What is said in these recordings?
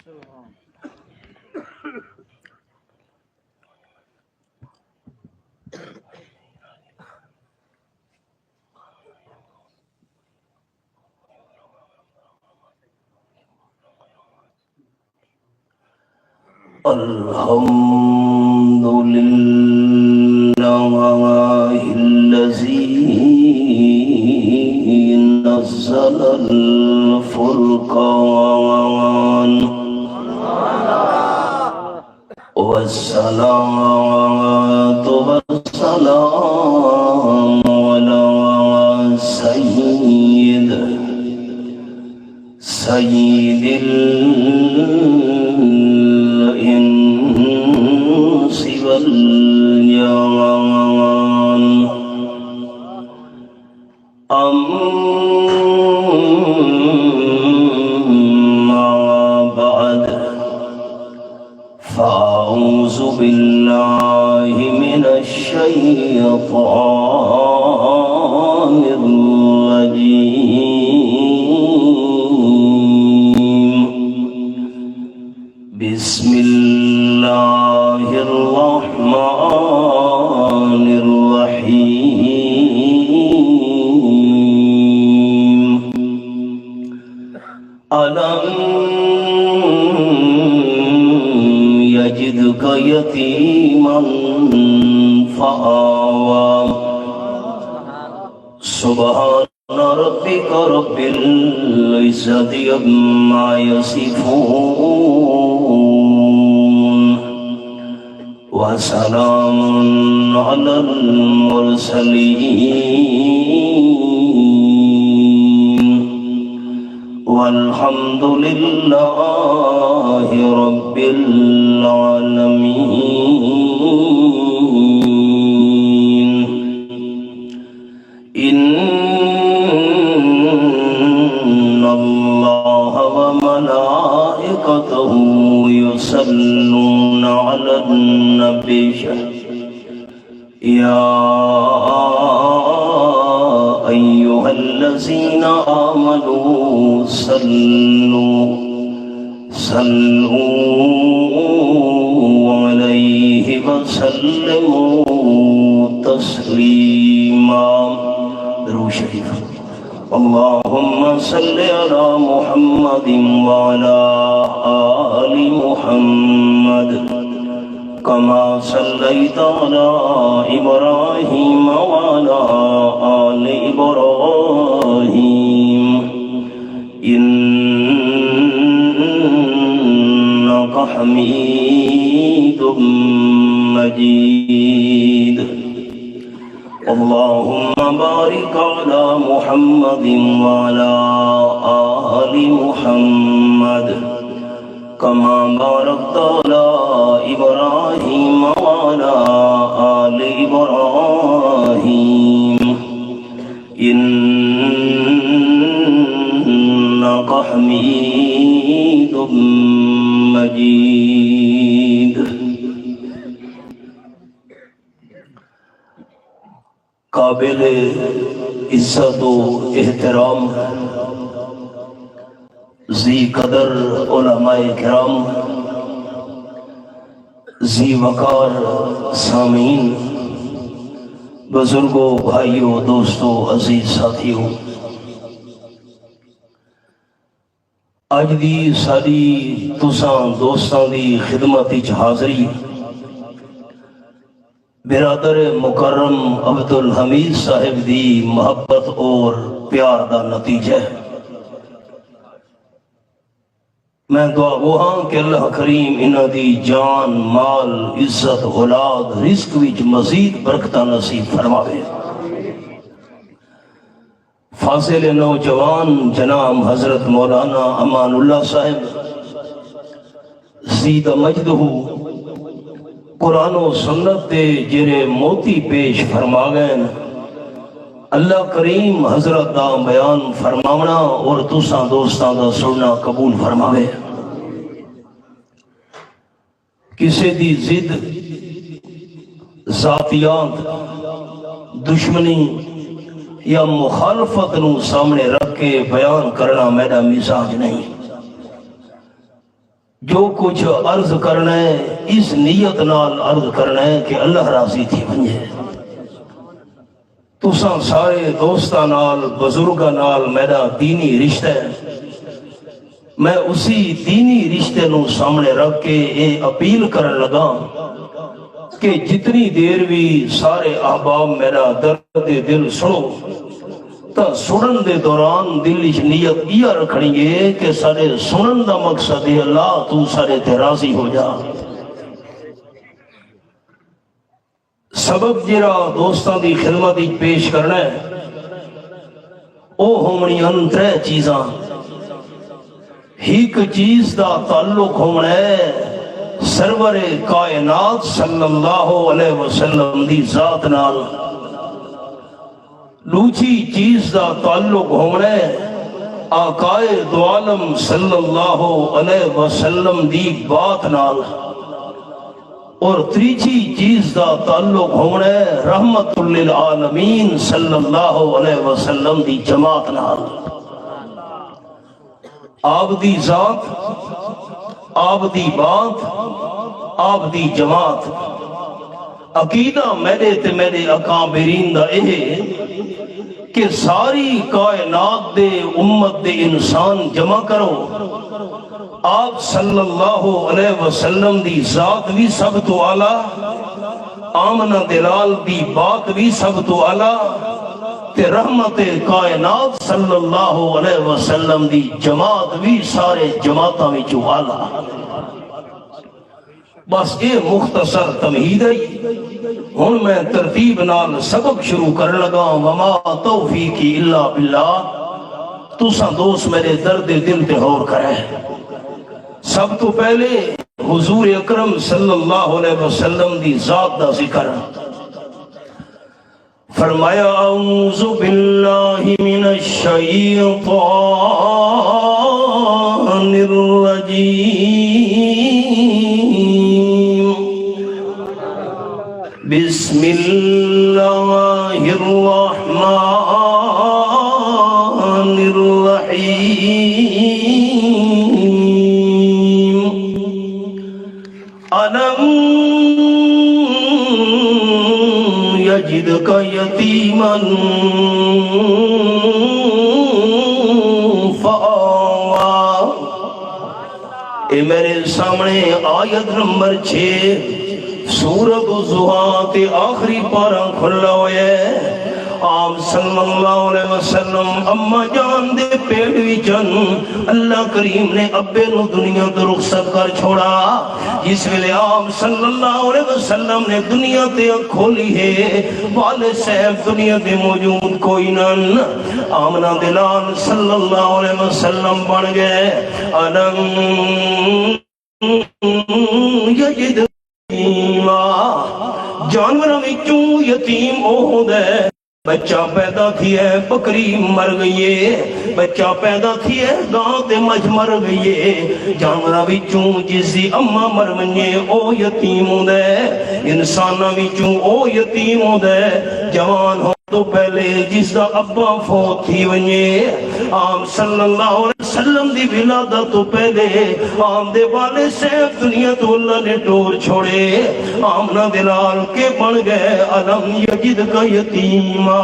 الحمد لله الذي نزل الفرقان والصلاة والسلام على سيد الإنس والجان أما بعد فأعوذ بالله من الشيطان الرجيم بسم الله الرحمن الرحيم ألم يجدك يتيما فآوى سبحان ربك رب العزة عما يصفون وسلام على المرسلين والحمد لله رب العالمين إن الله وملائكته يصلون على النبي يا أيها الذين آمنوا صلوا عليه وسلموا تسليما. درود شریف. اللهم صل على محمد وعلى آل محمد كما صليت على إبراهيم وعلى آل إبراهيم إنك حميد مجيد. اللهم بارك على محمد وعلى آل محمد كما باركت على إبراهيم وعلى آل إبراهيم إنك حميد مجيد. قابل عزت و احترام ذی قدر علماء کرام، ذی وقار سامعین، بزرگوں، بھائیوں، دوستوں، عزیز ساتھیوں، اج دی ساری تساں دوستاں دی خدمت وچ حاضری برادر مکرم عبدالحمید صاحب دی محبت اور پیار دا نتیجہ ہے. میں دعا گو ہاں کہ اللہ کریم انہاں دی جان، مال، عزت، اولاد، رزق وچ مزید برکتاں نصیب فرماوے. فاضل نوجوان جناب حضرت مولانا امان اللہ صاحب زید مجدہ قرآن و سنت دے جرے موتی پیش فرما گئے، اللہ کریم حضرت دا بیان فرماونا اور تساں دوستاں دا سننا قبول فرماوے. کسی دی ضد، ذاتیات، دشمنی یا مخالفت نو سامنے رکھ کے بیان کرنا میرا مزاج نہیں. جو کچھ عرض کرنا ہے اس نیت نال عرض کرنا ہے کہ اللہ راضی تھی بنجے تساں سارے دوستاں نال بزرگاں نال میرا دینی رشتہ ہے میں اسی دینی رشتے نو سامنے رکھ کے یہ اپیل کرن لگا کہ جتنی دیر بھی سارے احباب میرا درد دل سنو تا سنن دے دوران دل اچ نیت یہ رکھنی ہے کہ سارے سنن دا مقصد ہے اللہ تو سارے تے راضی ہو جا سبب جرا دوستاں دی خدمت اچ پیش کرنا ہے او ہونی ترے چیزاں ایک چیز دا تعلق ہونا ہے سرور کائنات صلی اللہ علیہ وسلم دی ذات نال دوسری چیز دا تعلق ہونا ہے آقائے دو عالم صلی اللہ علیہ وسلم دی بات نال اور تیسری چیز دا تعلق ہونا ہے رحمت للعالمین صلی اللہ علیہ وسلم دی جماعت نال آپ دی ذات آپ دی بات آپ دی جماعت عقیدہ میرے تے میرے اکابرین دا کہ ساری کائنات دے امت دے انسان جمع کرو آپ صلی اللہ علیہ وسلم دی ذات بھی سب تو اعلیٰ آمنہ دلال دی بات بھی سب تو اعلیٰ تے رحمت کائنات صلی اللہ علیہ وسلم دی جماعت بھی سارے جماعتاں وچ اعلیٰ بس یہ مختصر تمہید ہے ہن میں ترتیب نال سبق شروع کرن لگا وما توفیقی الا باللہ تساں دوست میرے درد دل تے غور کریں سب تو پہلے حضور اکرم صلی اللہ علیہ وسلم دی ذات دا ذکر فرمایا اعوذ باللہ من الشیطان الرجیم بسم اللہ الرحمن الرحیم ألم يجدك يتيما فآوى اے میرے سامنے آیت نمبر 6 سورۃ الضحیٰ تے آخری پارہ کھلا ہوئے آپ صلی اللہ علیہ وسلم اما جان دے پیڑ وچن اللہ کریم نے ابے نو دنیا تو رخصت کر چھوڑا جس ویلے آپ صلی اللہ علیہ وسلم نے دنیا تے کھولی ہے والد صاحب دنیا تے موجود کوئی نن آمنہ دلال صلی اللہ علیہ وسلم بن گئے علم یجد جانوروں وچوں یتیم او دے بچہ پیدا تھی ہے بکری مر گئی ہے بچہ پیدا تھی ہے گاں تے مجھ مر گئی ہے جانورہ وچوں جس دی اممہ مر منجے او یتیم ہو دے انسانہ وچوں او یتیم ہو دے جوان ہو تو پہلے جس دا ابا فوت تھی ونجے آپ صلی اللہ علیہ وسلم دی ولادت تو پہلے آپ دے والے صاحب دنیا تو اللہ نے ٹور چھوڑے آمنہ دلال کے بن گئے علم یجد کا یتیمہ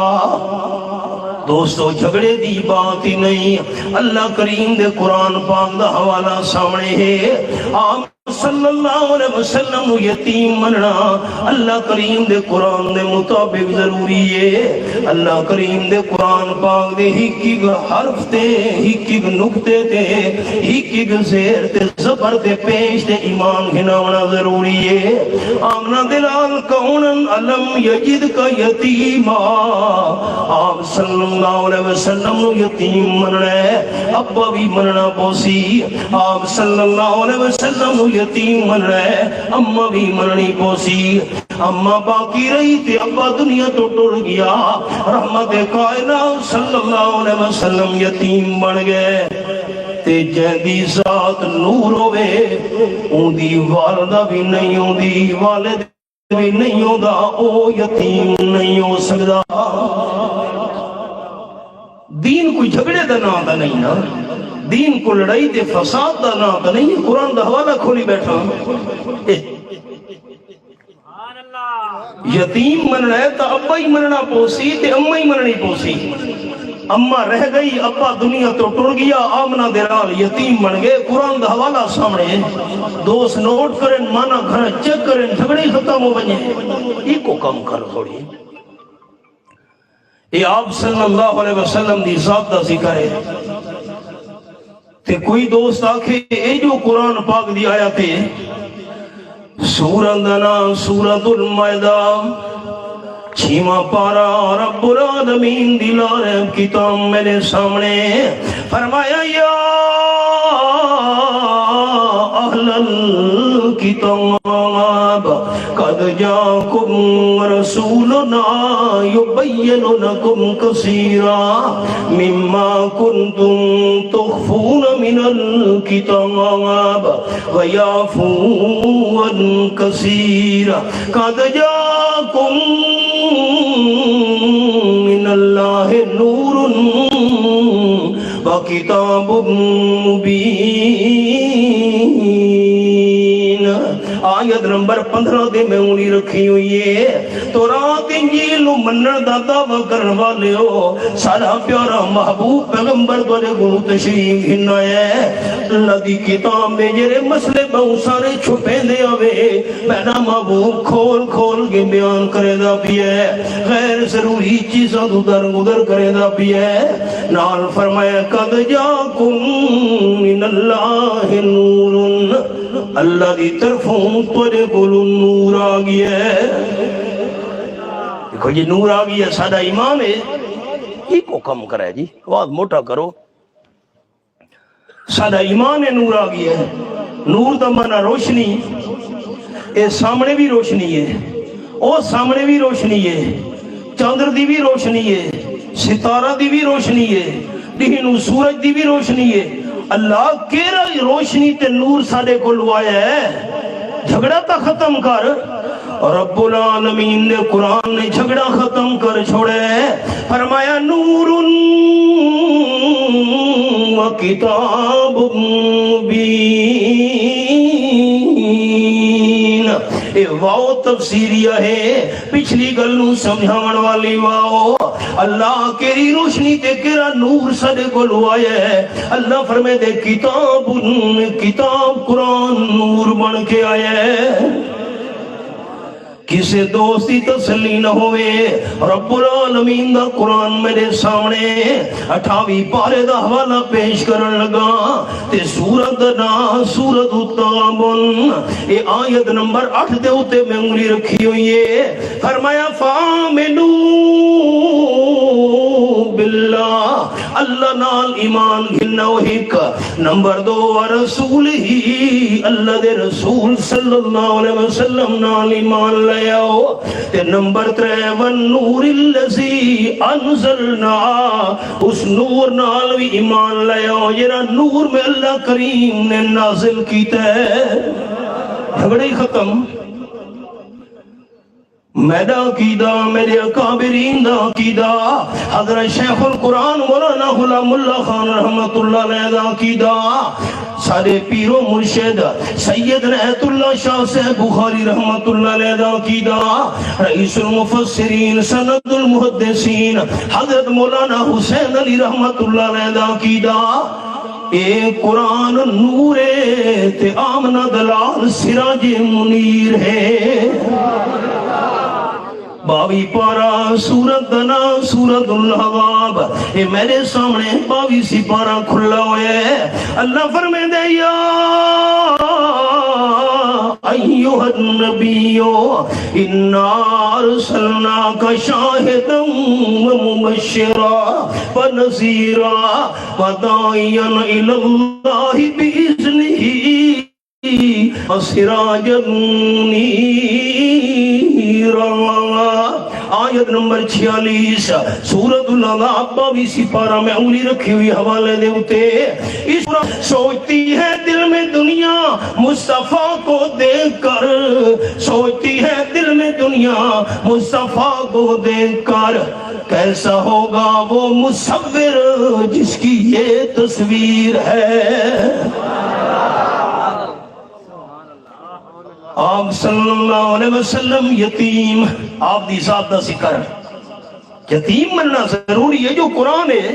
دوستو جھگڑے دی بات ہی نہیں اللہ کریم دے قرآن پاک دا حوالہ سامنے ہے آپ صلی اللہ علیہ وسلم یتیم مننا اللہ کریم دے قرآن دے مطابق ضروری ہے اللہ کریم دے قرآن پاک دے ہی حرف تے ہی نکتے تے ہی زیر تے زبر تے پیش تے ایمان گھناونا ضروری ہے آمنہ دلال کونن علم یجد کا یتیمہ آپ صلی اللہ علیہ وسلم یتیم مننا ہے ابا بھی مننا پوسی آپ صلی اللہ علیہ وسلم یتیم من رہے اممہ بھی مننی پوسی اممہ باقی رہی تھی ابا دنیا تو ٹوڑ گیا رحمت کائنات صلی اللہ علیہ وسلم یتیم بن گئے تے جہدی ذات نور ہوئے اون دی والدہ بھی نہیں ہوں دی والد بھی نہیں ہوں دا او یتیم نہیں ہو سکتا دین کوئی جھگڑے دا نام دا نہیں نا، دین کو لڑائی دے فساد دا نام دا نہیں. قرآن دا حوالہ کھولی بیٹھا یتیم مننا ہے تا ابا ہی مننا پوسی تے امہ ہی مننی پوسی. اماں رہ گئی، ابا دنیا تو ٹر گیا، آمنہ دیرال یتیم بن گئے. قرآن دا حوالہ سامنے دوست نوٹ کریں، مانا گھر چیک کریں، جھگڑی ختم ہو بنیں. یہ کو کم کر تھوڑی. یہ آپ صلی اللہ علیہ وسلم دی ذات دا ذکر ہے. تے کوئی دوست آکھے اے جو قرآن پاک دی آیا تے سورۃ دنا سورۃ المائدہ 6واں پارا رب العالمین دی لارب کتاب میرے سامنے فرمایا یا اہل الکتاب قد جاءکم رسولنا یبین لکم کثیرا مما کنتم تخفون من الکتاب ویعفو عن کثیرا قد جاءکم من اللہ نور وکتاب مبین. آیت نمبر 15 دے میں انہی رکھی ہوئی ہے. تورات انجیل منن دا دعویٰ کرن والے ہو، سارا پیارا محبوب پیغمبر دولے گنو تشریف ہننا ہے. اللہ دی کتاب میں جرے مسئلے بہت سارے چھپے دے آوے پیدا محبوب کھول کھول کے بیان کرے دا بھی ہے. غیر ضروری چیزاں ادھر ادھر کرے دا بھی ہے. نال فرمایا قد جاکم من اللہ نور، اللہ دی طرفوں تورے کولوں نور آ گیا ہے. دیکھو یہ نور آ گیا، سادہ امام ہے. یہ کو کم کرے جی، آواز موٹا کرو. سادہ ایمان ہے، نور آ گیا ہے. نور دا معنی روشنی. اے سامنے بھی روشنی ہے، او سامنے بھی روشنی ہے، چاندر دی بھی روشنی ہے، ستارہ دی بھی روشنی ہے، دہنو سورج دی بھی روشنی ہے. اللہ کیرا روشنی تے نور ساڑے کو لوایا ہے. جھگڑا تا ختم کر. رب العالمین نے قرآن نے جھگڑا ختم کر چھوڑے. فرمایا نور و کتاب مبین. اے واو تفسیریہ ہے، پچھلی گلوں سمجھاون والی واو. اللہ کیری روشنی تے کیرا نور سڑے کو لوایا ہے. اللہ فرمائے دے کتاب قرآن نور بن کے آیا ہے. کسے دوستی تسلی نہ ہوئے. رب العالمین دا قرآن میرے سامنے 28 پارے دا حوالہ پیش کرن لگا. تے سورت نا سورت التغابن اے آیت نمبر 8 دے ہوتے میں انگلی رکھی ہوئی ہے. فرمایا فامنو باللہ، اللہ نال ایمان گھننا وحیق. نمبر 2 رسول ہی، اللہ دے رسول صلی اللہ علیہ وسلم نال ایمان لے آؤ. تے نمبر 3 والنور اللذی انزلنا، اس نور نال بھی ایمان لے آؤ جرا نور میں اللہ کریم نے نازل کیتا ہے. جھگڑے ختم. میرا عقیدہ میرے اکابرین دا عقیدہ، حضرت شیخ القرآن مولانا غلام اللہ خان رحمت اللہ علیہ دا عقیدہ، سارے پیر و مرشد سید رحمت اللہ شاہ سے بخاری رحمت اللہ علیہ دا عقیدہ، رئیس المفسرین سند المحدثین حضرت مولانا حسین علی رحمت اللہ علیہ دا عقیدہ. اے قرآن نور ہے تے آمنہ دلال سراج منیر ہے. 22 پارا سورت دنا سورت الحباب اے میرے سامنے 22 پارا کھلا ہوئے. اللہ فرمائے دے یا ایوہ النبیو انا ارسلناک شاہدا ومبشرا ونذیرا وداعیا الی اللہ باذنہ وسراجا منیرا. آیت نمبر 46 سورۃ العذاب 22 پارہ میں انگلی رکھی ہوئی حوالے دے ہوتے. اس پر سوچتی ہے دل میں دنیا مصطفیٰ کو دیکھ کر، سوچتی ہے دل میں دنیا گئیاں مصطفیٰ کو دیکھ کر، کیسا ہوگا وہ مصور جس کی یہ تصویر ہے۔ آپ صلی اللہ علیہ وسلم یتیم، آپ دی ذات دا ذکر، یتیم مننا ضروری ہے جو قرآن ہے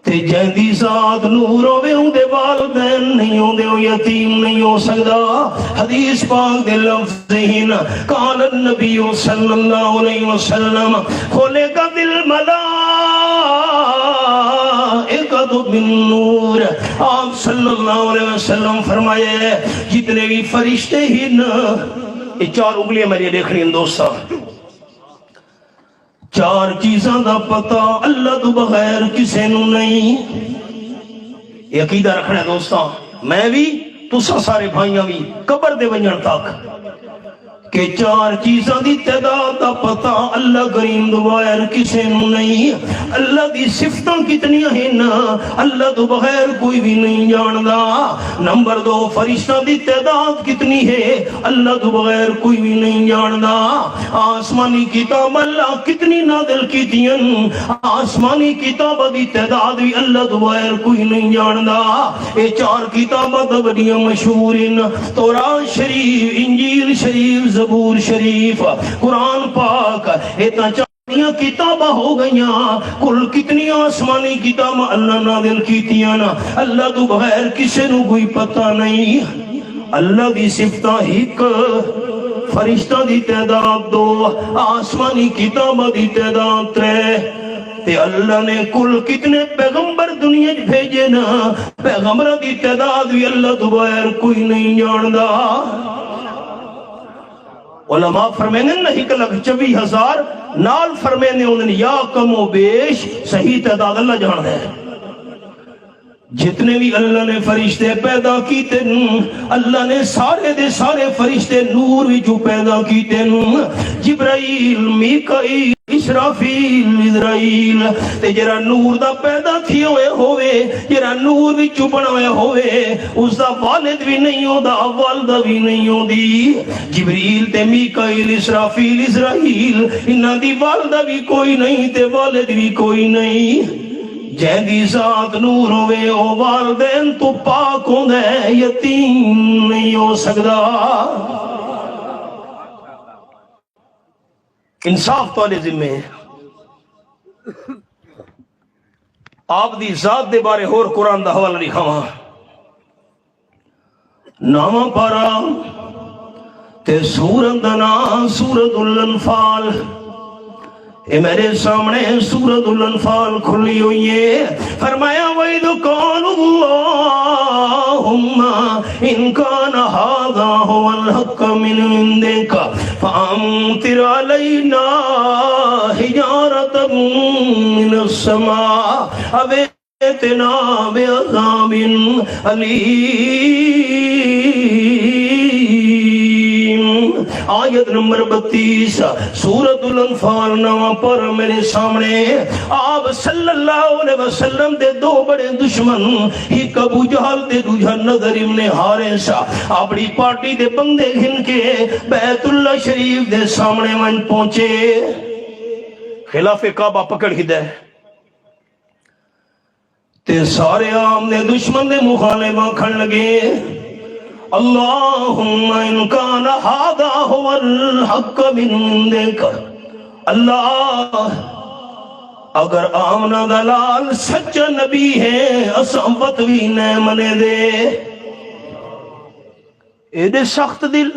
تے جہدی ذات نور ہوے اندے والدین نہیں ہوندے او یتیم نہیں ہو سکدا۔ حدیث پاک دے لفظ ہیں قال النبی صلی اللہ علیہ وسلم خلقت الملائکۃ بالنور، آپ صلی اللہ علیہ وسلم فرمائے جتنے بھی فرشتے ہیں، یہ چار انگلیاں میری دیکھنی ہیں دوستاں، چار چیزاں دا پتہ اللہ تو بغیر کسے نو نہیں۔ یہ عقیدہ رکھنا ہے دوستاں، میں بھی تساں سارے بھائیاں بھی قبر دے ونجن تک کہ چار چیزاں دی تعداد دا پتہ اللہ کریم تو بغیر کسے نو نہیں۔ اللہ دی صفتاں کتنی ہیں اللہ تو بغیر کوئی بھی نہیں جاندا۔ نمبر دو، فرشتاں دی تعداد کتنی ہے اللہ تو بغیر کوئی بھی نہیں جاندا۔ آسمانی کتاب اللہ کتنی نازل کیتیاں، آسمانی کتاب دی تعداد بھی اللہ تو بغیر کوئی نہیں جاندا۔ یہ چار کتاباں دا بڑیاں مشہور ہیں، تورات شریف، انجیل شریف، زبور شریف، قرآن پاک، اتنا چاہیاں کتابہ ہو گئیاں۔ کل کتنی آسمانی کتابہ اللہ نازل کیتیاں، اللہ تو بغیر کسے نو کوئی پتہ نہیں۔ اللہ دی صفتہ ہک، فرشتہ دی تعداد دو، آسمانی کتابہ دی تعداد ترے، تے اللہ نے کل کتنے پیغمبر دنیا بھیجے نا، پیغمبر دی تعداد بھی اللہ تو بغیر کوئی نہیں جاندا۔ علماء فرمینے نہیں کہ 24,000 نال فرمینے انہوں نے یا کم و بیش صحیح تعداد اللہ جان ہے۔ جتنے بھی اللہ نے فرشتے پیدا کیتے اللہ نے سارے دے سارے فرشتے نور بھی جو پیدا کیتے جبرائیل، میکائیل، اسرافیل، اسرائیل، تے جرا نور دا پیدا تھی ہوئے جرا نور بھی چپن ہوئے اس دا والد بھی نہیں ہو دا والدہ بھی نہیں ہو دی۔ جبریل تے میکائیل، اسرافیل، اسرائیل، انہاں دی والدہ بھی کوئی نہیں تے والد بھی کوئی نہیں۔ جہدی ذات نور ہوئے او والدین تو پاک ہوندے یتیم نہیں ہو سکدا۔ انصاف تو علی ذمہ ہے۔ آپ دی ذات دے بارے اور قرآن دا حوالہ لکھا ہوا نامہ پارا تے سورت دا نام سورت الانفال، اے میرے سامنے سورت الانفال کھلی ہوئی ہے۔ فرمایا وَإِذْ قَالُوا اللَّهُمَّ إِنْ كَانَ هَذَا هُوَ الْحَقَّ مِنْ عِنْدِكَ فَأَمْطِرْ عَلَيْنَا حِجَارَةً مِنَ السَّمَاءِ أَوْ ائْتِنَا بِعَذَابٍ أَلِيمٍ۔ آیت نمبر 32 سورت الانفال نامہ پر میرے سامنے آپ صلی اللہ علیہ وسلم دے دو بڑے دشمن، ایک ابو جہل دے دوجہ نظر ابن حارث، اپنی پارٹی دے بندے گھن کے بیت اللہ شریف دے سامنے من پہنچے، خلاف کعبہ پکڑ ہی دے تے سارے عام دے دشمن دے مخالفہ کھڑ لگے۔ اللہم ان کان ھذا ھو الحق من عندک، اللہ اگر آمنہ دلال سچا نبی ہے اساں وطوی نہ منے دے۔ اے دے سخت دل،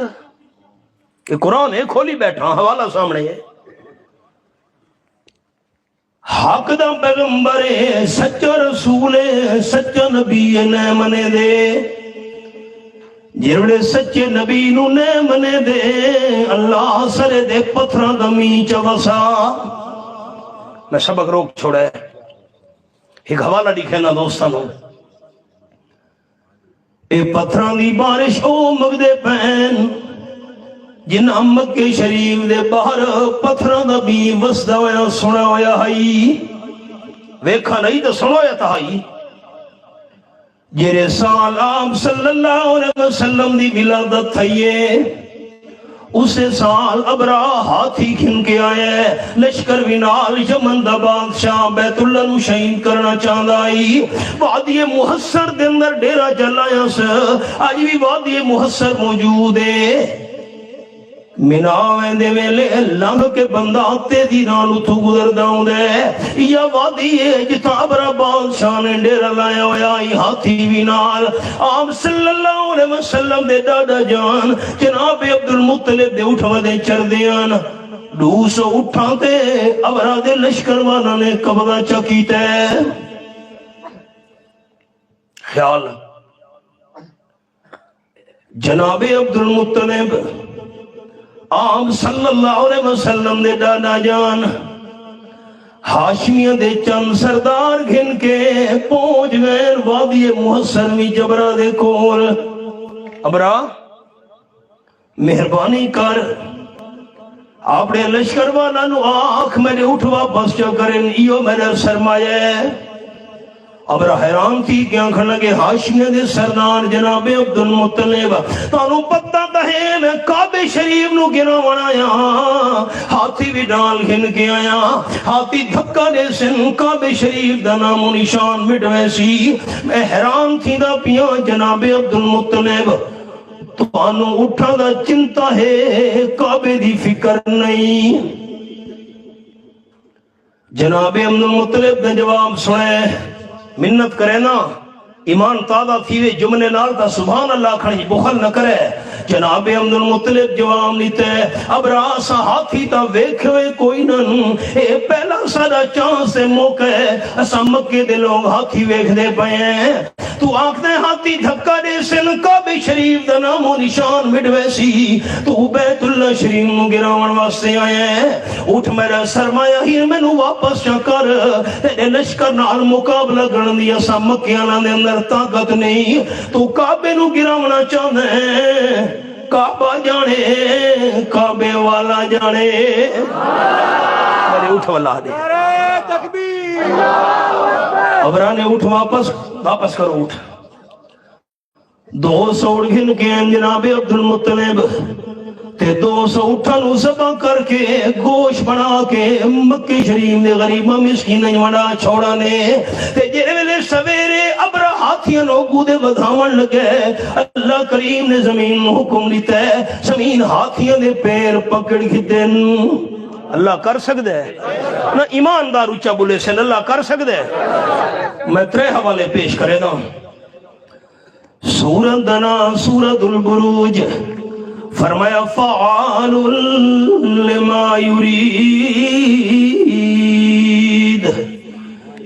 کہ قرآن ہے کھولی بیٹھا حوالہ سامنے ہے، حق دا پیغمبر ہے، سچا رسول ہے، سچا نبی ہے نہ منے دے۔ جڑے سچے نبی نو نے منے دے اللہ سرے دے پتھراں دا میچ وسا۔ میں سبق روک چھوڑا ہے، ایک حوالہ لکھے نا دوستانوں، اے پتھراں دی بارش او مگدے پین جنہاں مکہ شریف دے باہر پتھراں دا بھی وسدا ہویا سنا ہویا ہائی، ویکھا نہیں تو سنا ہویا تھا ہائی۔ جرے سال آپ صلی اللہ علیہ وسلم دی ولادت تھئیے اسے سال ابرا ہاتھی کھن کے آئے لشکر وینال یمن دا بادشاہ بیت اللہ نو شہید کرنا چاہتا آئی وادی محصر دے اندر ڈیرا چلایا سے آج بھی وادی محصر موجود ہے مناویں دے ویلے لنگ کے بندہ تیزی نال اتھو گزر داؤں دے یا وادی ہے جتا ابرا بادشاہ نے ڈیرا لایا ہویا ہاتھی بھی نال آپ صلی اللہ علیہ وسلم دے دادا جان جناب عبد المطلب دے اٹھوا دے چر دیان 200 اٹھاں تے ابرا دے لشکر والا نے قبضہ چکیتا ہے خیال جناب عبد المطلب آپ صلی اللہ علیہ وسلم دے دادا جان ہاشمیہ دے چند سردار گھن کے پہنچ گئے وادی محصر میں جبرا دے کول ابرا مہربانی کر آپ نے لشکر والا نو آنکھ میرے اٹھوا بس چا کریں ایو میرے سرمایہ ہے ابرا حیران تھی کہ آنکھ لگے ہاشمیہ دے سردار جناب عبد المطلب تانو پتہ تہے میں کعبہ شریف نو گنا ونایا ہاتھی بھی ڈال گھن کے آیا ہاتھی دھکا دے سن کعبہ شریف دا نام و نشان مٹ ویسی میں حیران تھی دا پیا جناب عبد المطلب تانو اٹھا دا چنتا ہے کعبہ دی فکر نہیں جناب عبد المطلب نے جواب سنے منت کرے نا ایمان تازہ تھیوے جملے نال تا سبحان اللہ کھڑی بخل نہ کرے جناب عبد المطلب جواب لیتے اب راسا ہاتھی تا ویکھوے کوئی نن اے پہلا سادہ چانس سے موقع ہے اسا مکے دے لوگ ہاتھی ویکھ دے پئے ہیں تو آنکھنے ہاتھی دھکا دے سن کعبہ شریف دا نام و نشان مٹ ویسی تو بیت اللہ شریف نو گراون واسطے آئے ہیں اٹھ میرا سرمایہ ہی میں نو واپس چا کر تیرے لشکر نال مقابلہ کرن دیا اسا مکیاں دے اندر طاقت نہیں تو کعبے نو گراونا چاہتے ہیں کعبہ جانے کعبے والا جانے میرے اٹھ واللہ دے تکبیر ابرانے اٹھ واپس کرو اٹھ 200 گھن کے جناب عبد المطلب تے 200 اٹھنو سبا کر کے گوشت بنا کے مکہ شریف نے غریبہ مسکین وڑا چھوڑا نے تے جے ویلے سویرے ابرا ہاتھیاں لوگوں دے بدھاون لگے اللہ کریم نے زمین حکم دیتا ہے زمین ہاتھیاں دے پیر پکڑ کے دن اللہ کر سکتا ہے نہ ایماندار اچھا بولے سے اللہ کر سکتا ہے میں 3 حوالے پیش کرے نا سورۃ دنا سورۃ البروج فرمایا فعال لما یرید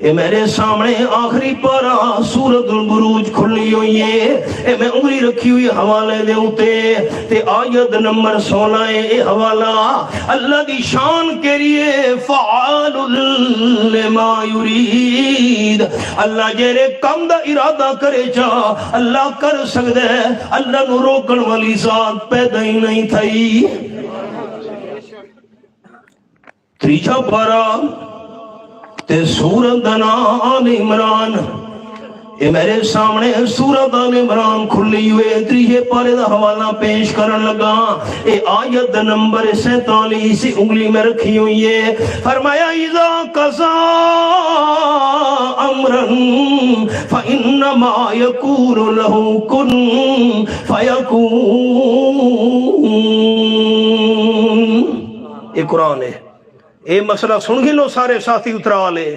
اے میرے سامنے آخری پارا سورۃ البروج کھلی ہوئی ہے اے میں انگلی رکھی ہوئی حوالے دے ہوتے تے آیت نمبر 16 اے حوالہ اللہ دی شان کے لیے فعال لما یرید اللہ جیرے کم دا ارادہ کرے چا اللہ کر سکتے ہے اللہ نو روکن والی ذات پیدا ہی نہیں تھئی 3 پارا تے سورۃ آل عمران اے میرے سامنے سورۃ آل عمران کھلی ہوئے 3 پارے دا حوالہ پیش کرن لگا اے آیت نمبر 47 انگلی میں رکھی ہوئی ہے فرمایا اذا قضا امرا فانما يقول له كن فيكون یہ قرآن ہے اے مسئلہ سن گے لو سارے ساتھی اترا لے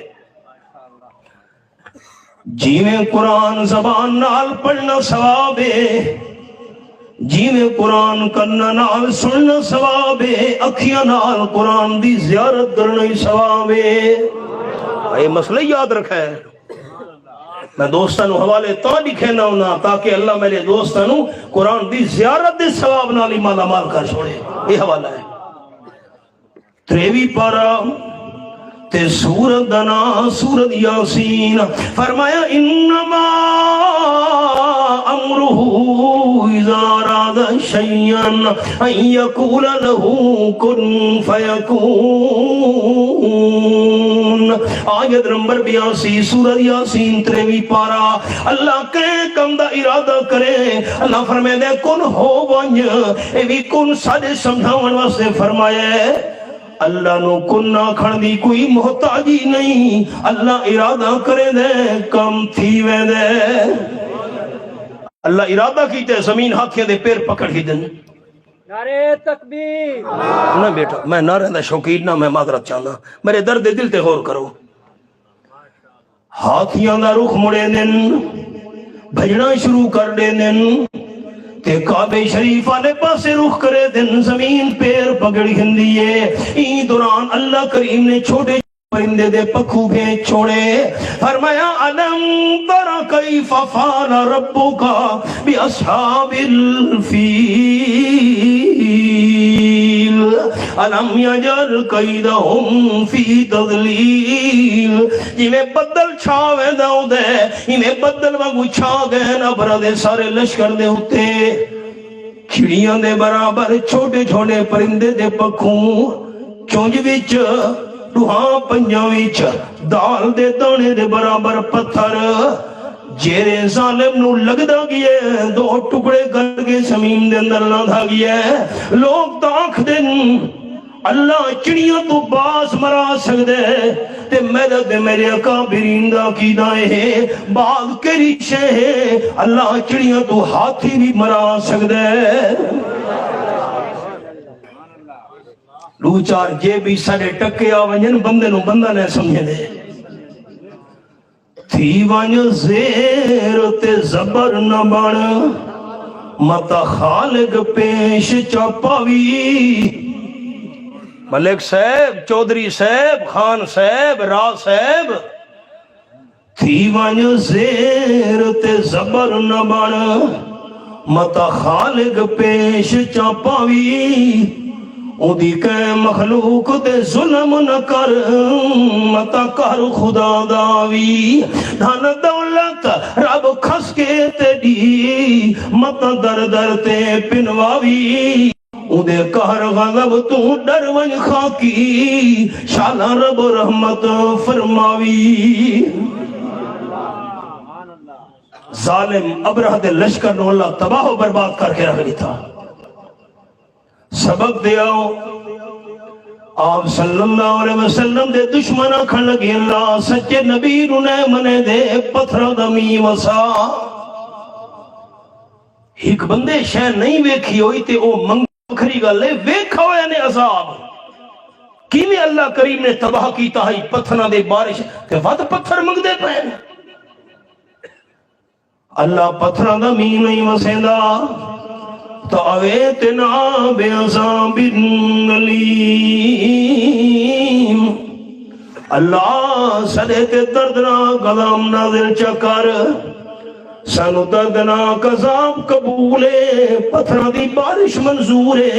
جی میں قرآن زبان نال پڑھنا ثواب ہے جی میں قرآن کرنا نال سننا ثواب ہے اکھیاں نال قرآن دی زیارت کرنا ثواب ہے یہ مسئلہ یاد رکھا ہے میں دوستانو حوالے تو لکھنا ہونا تاکہ اللہ میرے دوستانو قرآن دی زیارت دے ثواب نال ہی مالا مال کر چھوڑے یہ حوالہ ہے 3 پارا تے سورۃ دنا سورۃ یاسین فرمایا انما امرہ اذا اراد شيئا أن يقول له كن فيكون. آیت نمبر 82 سورہ یاسین 23 پارا. اللہ کہ کم دا ارادہ کرے اللہ فرمائے دے کن ہو ونج اے بھی کن ساڑے سمجھاون واسطے فرمایا ہے. اللہ نو کن نہ کھڑ دی کوئی محتاجی نہیں. اللہ ارادہ کرے دے کم تھی وے دے. اللہ ارادہ کیتے زمین ہاتھیاں دے پیر پکڑ ہی دن. نعرہ تکبیر. نہ بیٹا میں نہ رہندا شوقین نہ میں معذرت چاہنا میرے درد دل تے غور کرو. ہاتھیاں دا رخ مڑے دن بھجنا شروع کر دے دن تے کعبے شریف والے پاسے رخ کرے دن زمین پیر پکڑ ہندیے. این دوران اللہ کریم نے چھوٹے پرندے دے پکھو بھیج چھوڑے. فرمایا علم ترى كيف فعل ربك باصحاب الفیل علم يجعل كيدهم في تضليل. جی میں بدل چھاوے داؤ دے انہیں بدل وگو چھا گئے نبرہ دے سارے لشکر دے ہوتے. چڑیاں دے برابر چھوٹے چھوٹے پرندے دے پکھوں چونج وچ روحاں پنجاں وچ دال دے دانے دے برابر پتھر. جیرے ظالم نو لگدا گیا دو ٹکڑے کر کے زمین دے اندر لاندھا گیا. لوگ تاکھ دن اللہ چڑیاں تو باز مرا سکدے تے میرے دے میرے اکابرین دا عقیدہ ہے باغ کری شے ہے اللہ چڑیاں تو ہاتھی بھی مرا سکدے. دو چار جے بھی سارے ٹکے آونجن بندے نو بندہ نے سمجھے دے. تھی وانج زیر تے زبر نہ بن متا خالق پیش چاپاوی. ملک صاحب چودھری صاحب خان صاحب راز صاحب تھی وانج زیر تے زبر نہ بن متا خالق پیش چاپاوی. او دی کہ مخلوق تے ظلم نہ کر متا کر خدا داوی. دھن دولت رب کھس کے تیری متا در در تے پنواوی. او دے قہر غضب تو ڈر ون خاکی شالا رب رحمت فرماوی. ظالم ابرہ دے لشکر نو اللہ تباہ و برباد کر کے رکھ تھا. سبق دیاؤ آپ صلی اللہ علیہ وسلم دے دشمنہ کھن لگی اللہ سچے نبی رنے منے دے پتھر دمی وسا. ایک بندے شہ نہیں ویکھی ہوئی تے او منگ کھری گا لے ویکھا ہویا نے عذاب کیویں اللہ کریم نے تباہ کیتا ہے پتھرہ دے بارش تے وقت پتھر منگ دے پہن. اللہ پتھرہ دمی نہیں وسیندہ تاویتنا بعذاب علیم. اللہ صدیت دردناک عذاب نازل چکر سانو دردناک عذاب قبولے پتھرہ دی بارش منظورے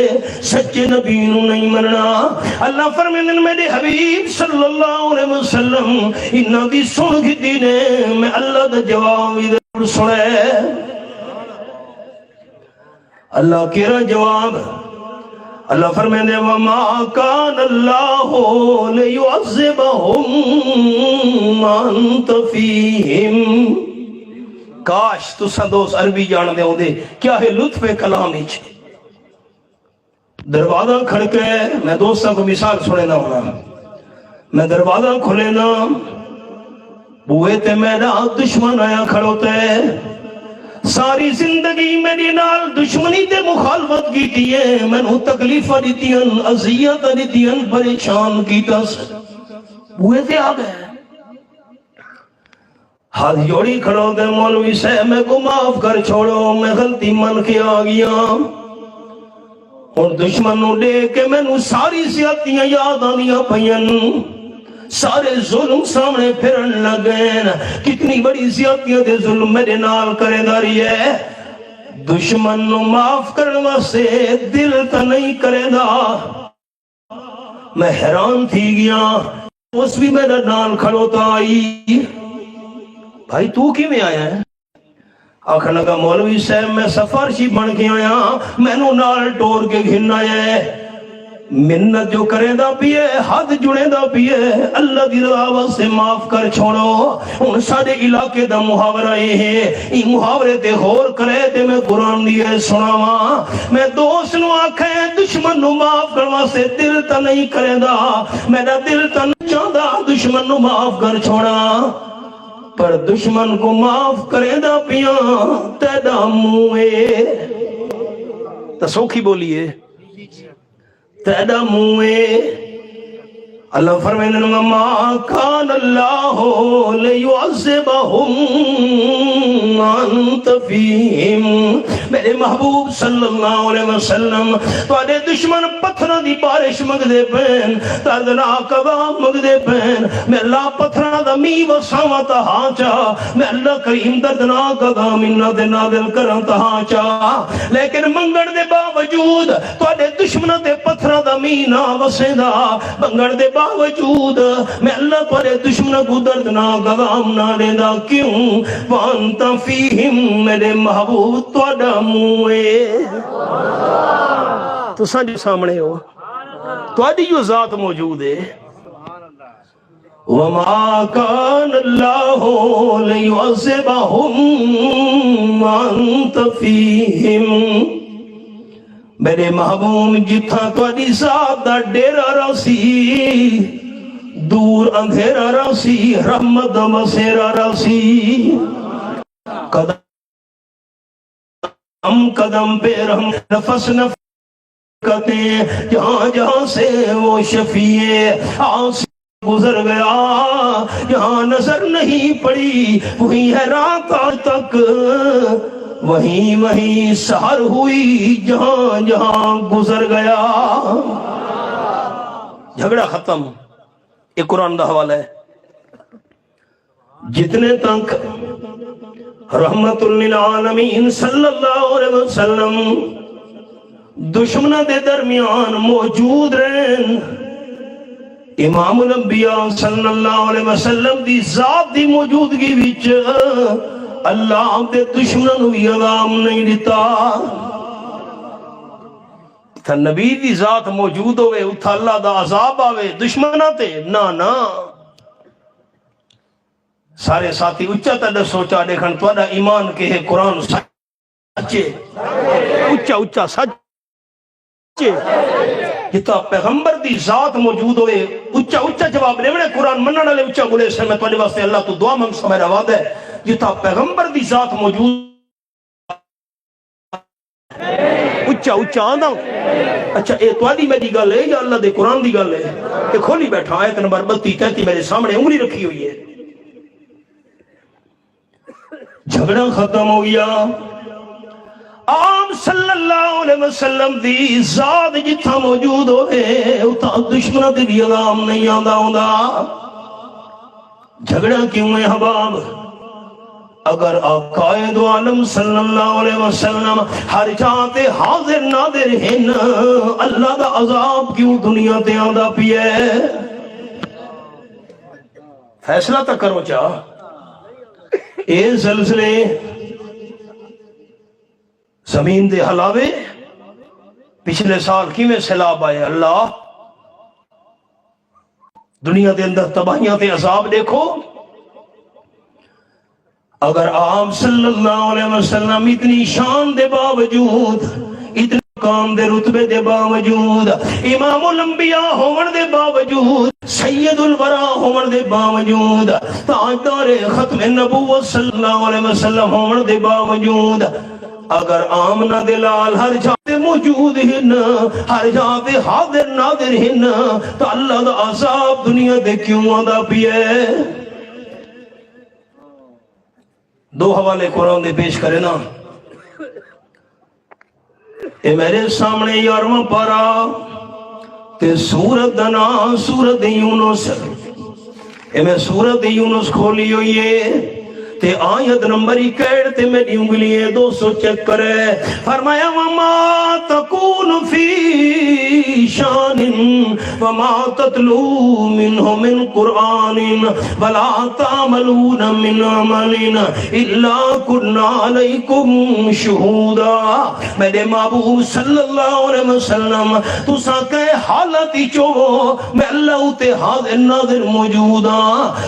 سچے نبی نو نہیں مرنا. اللہ فرمائے میرے حبیب صلی اللہ علیہ وسلم انہاں دی سن کی دینے میں اللہ دا جواب ادھر سنے. اللہ کیرا جواب اللہ فرمائے وَمَا كَانَ اللَّهُ لِيُعَذِّبَهُمْ وَأَنْتَ فِيهِمْ. کاش تساں دوست عربی جان دے ہوندے کیا ہے لطف کلام وچ. دروازہ کھڑکے میں دوستاں کو مثال سنے نہ ہونا میں دروازہ کھلے نا بوئے تے میرا دشمن آیا کھڑوتے ساری زندگی میری نال دشمنی تے مخالفت کی دیئے میں نو تکلیف دیتیاں عذیت دیتیاں پریشان کیتا بوئے تے آ گئے ہاتھ جوڑی کھڑو دے مولوی سے میں کو معاف کر چھوڑو میں غلطی من کے آ گیا اور دشمن نو دے کے میں نو ساری زیادتیاں یاد آنیاں پہین سارے ظلم سامنے پھرن لگین کتنی بڑی زیادتیاں دے ظلم میرے نال کرے داری ہے دشمن نو معاف کرنا سے دل تا نہیں کرے دا میں حیران تھی گیا اس بھی میرا نال کھڑوتا آئی بھائی تو کی میں آیا ہے آخر لگا مولوی صاحب میں سفارشی بن کے آیا مینوں نال ٹور کے گھن آیا ہے منت جو کرے دا پیے حد جڑے دا پیے اللہ دی رضا سے معاف کر چھوڑو ان ساڑے علاقے دا محاورہ یہ ہے یہ محاورے تے غور کرے تے میں قرآن دیئے سناواں میں دوست نو آکھیں دشمن نو معاف کروا سے دل تا نہیں کرے دا میرا دل تا نہیں چاہدا دشمن نو معاف کر چھوڑا پر دشمن کو معاف کرے دا پیاں تیدا موئے تا سوکھی بولیے تیدا موئے اللہ فرمائنے لگا ما کان اللہ لیعذبہم انت فیہم میرے محبوب صلی اللہ علیہ وسلم تواڈے دشمن پتھراں دی بارش مگ دے پین دردناک عذاب مگ دے پین میں اللہ پتھراں دا می وساواں تہاں چا میں اللہ کریم دردناک عذاب انہاں دے نازل کراں تہاں چا لیکن منگڑ دے باوجود تواڈے دشمناں تے پتھراں دا می نہ وسیندا منگڑ دے باوجود میں اللہ تواڈے دشمناں کو دردناک عذاب نہ دیندا کیوں وانت فیہم میرے محبوب تواڈا موئے تو سانجے سامنے ہو تواڈی جو ذات موجود ہے وما كان الله ليعذبهم وانت فيهم میرے محبوب جتھاں تواڈی ذات دا ڈیرا رسی دور اندھیرا رسی رحمت دا مسیرا رسی قدم قدم پہ رحم نفس نفس کرتے جہاں جہاں سے وہ شفیع آس گزر گیا یہاں نظر نہیں پڑی وہی ہے رات آج تک وہیں سحر ہوئی جہاں جہاں گزر گیا جھگڑا ختم یہ قرآن دا حوالہ ہے جتنے تک رحمت للعالمین صلی اللہ علیہ وسلم دشمنہ دے درمیان موجود رہن امام الانبیاء صلی اللہ علیہ وسلم دی ذات دی موجودگی وچ اللہ دے دشمنوں نو عذاب نہیں دیتا تھا نبی دی ذات موجود ہوئے اتھا اللہ دا عذاب آوے دشمنہ تے نا سارے ساتھی اچھا تڑا سوچا دیکھن توڑا ایمان کے ہے قرآن سچے اچھا سچے جتا پیغمبر دی ذات موجود ہوئے اچھا جواب لے بڑے قرآن مننا لے اچھا گلے سے میں توڑے واسطے اللہ تو دعا منگ سمیرہ وعد ہے جتا پیغمبر دی ذات موجود اچھا آندھا اچھا اے توڑی میں دی گل ہے یا اللہ دے قرآن دی گل ہے کہ کھولی بیٹھا آیت نمبر 32-33 میرے سامنے انگلی رکھی ہوئی ہے جھگڑا ختم ہو گیا آپ صلی اللہ علیہ وسلم دی ذات جتھا موجود ہوئے اتھا دشمنہ دی عذاب نہیں آندہ ہوندہ جھگڑا کیوں ہے حباب اگر قائد عالم صلی اللہ علیہ وسلم ہر جاتے حاضر نادر ہیں اللہ دا عذاب کیوں دنیا تے آندہ پیے فیصلہ تک کرو چاہ اے زلزلے زمین دے حلاوے پچھلے سال کی میں سیلاب آئے اللہ دنیا دے اندر تباہیاں تے عذاب دیکھو اگر آپ صلی اللہ علیہ وسلم اتنی شان دے باوجود اتنی مقام دے رتبے دے باوجود امام الانبیاء ہومن دے باوجود سید الورا ہومن دے باوجود تاجدار ختم نبوت صلی اللہ علیہ وسلم ہومن دے باوجود اگر آمنہ دلال ہر جاتے موجود ہن ہر جاتے حاضر نادر ہن تو اللہ دا عذاب دنیا دے کیوں آدھا پیے دو حوالے قرآن دے پیش کرے نا اے میرے سامنے یارواں پارا تے سورت دنا سورت یونس اے میں سورت یونس کھولی ہوئی ہے تے آیت نمبر 21 تے میری انگلیاں 200 چیک کرے فرمایا وما تکون فی شان وما تتلو منه من قرآن ولا تعملون من عمل الا كنا عليكم شهودا. میرے محبوب صلی اللہ علیہ وسلم تساں کہ حالت چو میں اللہ تے حاضر ناظر موجودا.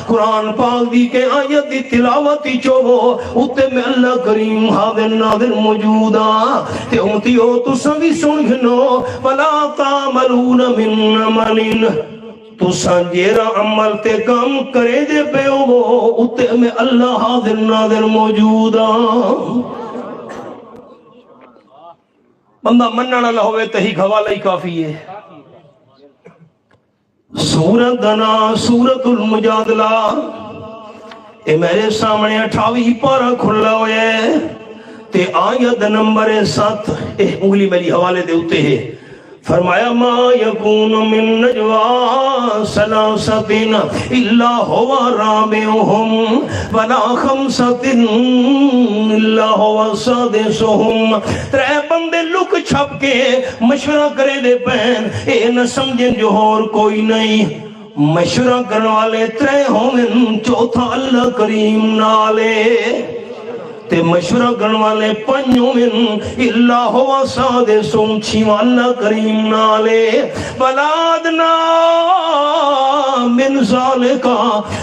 قرآن پاک دی کہ آیت دی تلاوت چو اتے میں اللہ کریم حاضر ناظر موجودا. تے امتیو تساں بھی سن گھنو ولا تعملون من عمل تساں جیرا عمل تے کام کرے دے پہ اتے میں اللہ حاضر ناظر موجودا. بندہ مننا نہ ہوئے تہی حوالہ ہی کافی ہے. سورت دنا سورت المجادلہ اے میرے سامنے 28 پارہ کھلا ہوئے تے آیت نمبر 7 انگلی میری حوالے دے ہوتے ہیں. فرمایا ما یکون من نجوا ثلاثۃ الا هو رابعهم ولا خمسۃ الا هو سادسهم. ترے بندے لک چھپ کے مشورہ کرے دے پین اے نہ سمجھیں جو اور کوئی نہیں. مشورہ کرنے والے ترے ہوں چوتھا اللہ کریم نالے تے مشورہ کرنے والے پنجوں من اللہ ہوا سادسہم چھواں اللہ کریم نالے. بلادنا من ذالکا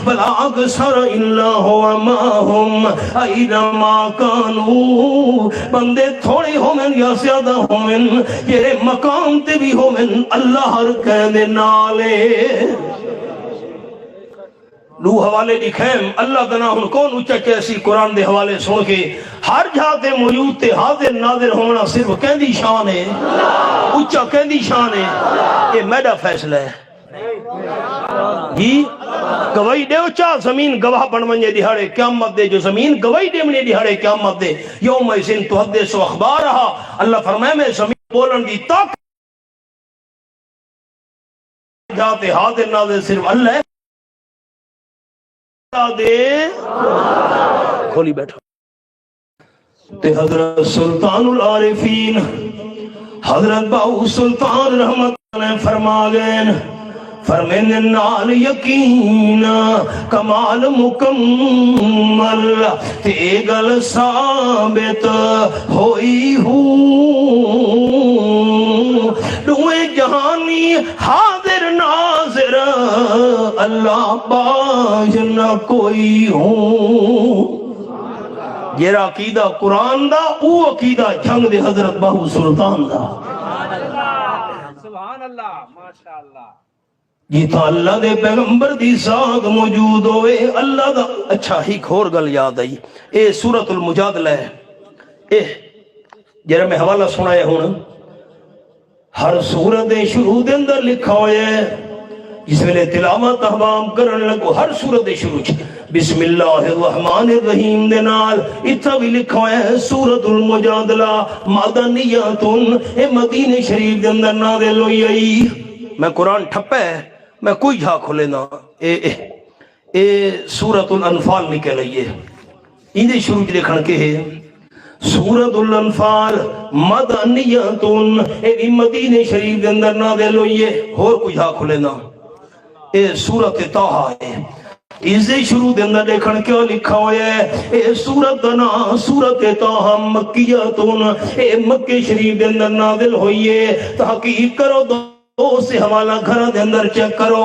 بلا اکثر اللہ ہوا ماہم ایرما کانو. بندے تھوڑے ہومن یا زیادہ ہومن یہ مقام تے بھی ہومن اللہ ہر کہنے نالے. لو حوالے لکھیں اللہ دنا ہن کون اچھا کیسی قرآن دے حوالے سن کے ہر جہاں موجود تے حاضر ناظر ہونا صرف کہندی شان ہے. اچھا کہندی شان ہے. یہ میڈا فیصلہ ہے جی. گواہی دے اچھا زمین گواہ بن ونجے دیہاڑے قیامت دے. جو زمین گواہی دے منی دیہاڑے قیامت دے یوم ایسن تحدث و اخبارہا. اللہ فرمائے میں زمین بولن دی طاقت جاتے حاضر ناظر صرف اللہ ہے. دے کھولی بیٹھو تے حضرت سلطان العارفین حضرت باؤ سلطان رحمت اللہ فرما گئے فرمین نال یقین کمال مکمل تے گل ثابت ہوئی ہوں. دوئے جہانی حاضر ناظر اللہ باج نہ کوئی ہوں. یہ عقیدہ قرآن دا او عقیدہ جنگ دے حضرت باہو سلطان دا. سبحان اللہ ماشاءاللہ. جیتا اللہ دے پیغمبر دی ذات موجود ہوئے اللہ دا. اچھا ہی کھور گل یاد آئی اے سورت المجادلہ ہے. اے جرہ میں حوالہ سنائے ہوں ہر سورت شروع دے اندر لکھا ہوئے جس میں تلاوت احبام کرن لگو ہر سورت شروع بسم اللہ الرحمن الرحیم دے نال. اتھا بھی لکھا ہے سورت المجادلہ مدنیاتن اے مدینہ شریف دے اندر نازل ہوئی آئی. میں قرآن ٹھپا ہے میں کوئی جھا کھولے نا. اے سورت الانفال نکل آئیے اندے شروع دیکھن کے ہے سورت الانفال مدنیاتن اے بھی مدینہ شریف دے اندر نازل ہوئی ہے. اور کوئی جھا کھولے نا. اے سورت طٰہٰ ہے اسے شروع دے اندر دیکھن کیا لکھا ہویا ہے اے سورت دنا سورت طٰہٰ مکیاتن اے مکہ شریف دے اندر نازل ہوئی ہے. تحقیق کرو دو سے حوالہ گھر دے اندر چیک کرو.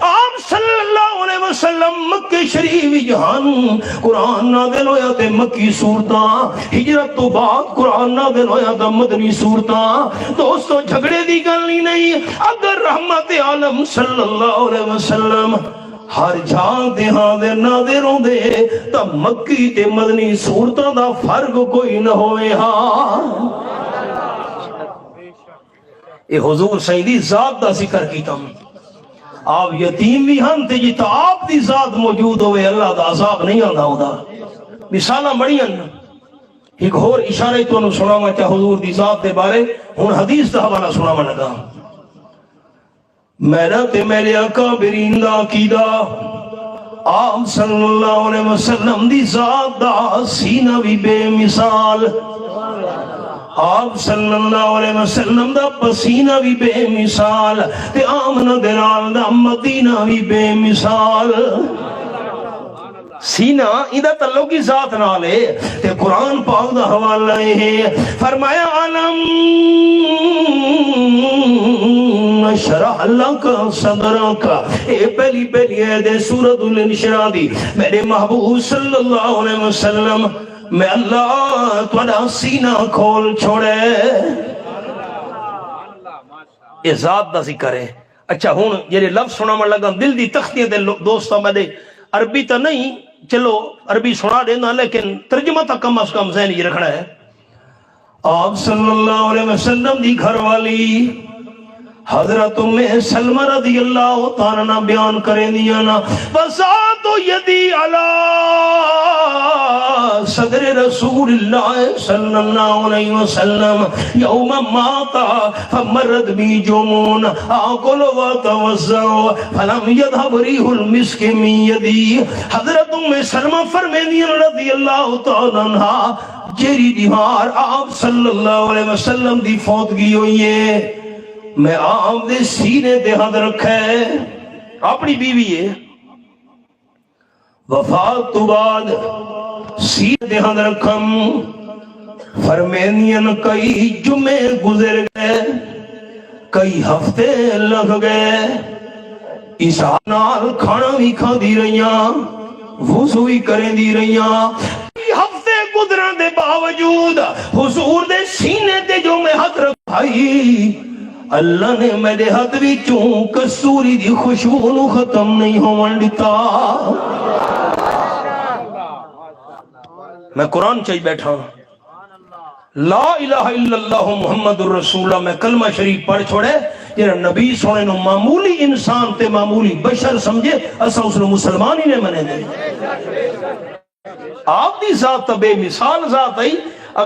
آپ صلی اللہ علیہ وسلم مکہ شریف جہان قرآن نازل ہویا تے مکی صورتاں. ہجرت تو بعد قرآن نازل ہویا تے مدنی صورتاں. دوستو جھگڑے دی گل نہیں. اگر رحمت عالم صلی اللہ علیہ وسلم ہر جہاں دے حاضر ناظر ہوں دے تا مکی تے مدنی صورتاں دا فرق کوئی نہ ہوئے. ہاں اے حضور سیدی ذات دا ذکر کیتا ہوں. آپ یتیم بھی ہم تے جیتا آپ دی ذات موجود ہوئے اللہ دا عذاب نہیں آندا ہودا. مثالاں بڑی ہیں. ایک اور اشارہ تو انہوں سناوا چاہ حضور دی ذات دے بارے ہن حدیث دا حوالہ سناوا لگا. میرا تے میرے اکابرین دا عقیدہ آپ صلی اللہ علیہ وسلم دی ذات دا سینہ بھی بے مثال. آپ صلی اللہ علیہ وسلم دا پسینہ بھی بے مثال تے آمنہ دے نال دا مدینہ بھی بے مثال سینہ ادھا تعلق کی ذات نالے تے قرآن پاک دا حوالہ ہے فرمایا عالم شرح اللہ کا صدرہ کا اے پہلی ہے دے سورۃ الانشراح دی میرے محبوب صلی اللہ علیہ وسلم میں اللہ تھوڑا سینہ کھول چھوڑے یہ ذات دا ذکر ہے اچھا ہون یہ لفظ سنا میں لگا دل دی تختیاں دے دوستہ میں دے عربی تا نہیں چلو عربی سنا دینا لیکن ترجمہ تا کم از کم ذہن یہ رکھنا ہے آپ صلی اللہ علیہ وسلم دی گھر والی حضرت سلمہ رضی اللہ تعالیٰ بیان کریں دیانا وَذَاتُ يَدِي عَلَىٰ صدر رسول اللہ صلی اللہ علیہ وسلم یوم ماتا فمرد بی جمون آکل وَتَوَزَّعُ فَلَمْ يَدْهَبْ رِيحُ الْمِسْكِ مِنْ يَدِي حضرت سلمہ فرمیدین رضی اللہ تعالیٰ عنہ جیری دیوار آپ صلی اللہ علیہ وسلم دی فوتگی ہوئی ہے میں آپ دے سینے دے حد رکھے اپنی بیوی ہے وفات تو بعد سینے دے حد رکھم فرمینین کئی جمعے گزر گئے کئی ہفتے لگ گئے اس نال کھانا بھی کھا دی رہیاں وضو بھی کریں دی رہیاں کئی ہفتے گزرن دے باوجود حضور دے سینے دے جو میں حد رکھائی اللہ نے میرے حد بھی چون کسوری دی خوشبو نو ختم نہیں ہوان دیتا میں قرآن چاہی بیٹھا لا الہ الا اللہ محمد الرسول اللہ میں کلمہ شریف پڑھ چھوڑے جنہا نبی سونے نو معمولی انسان تے معمولی بشر سمجھے اسا اس نے مسلمان ہی نے منے دے آپ دی ذات بے مثال ذات آئی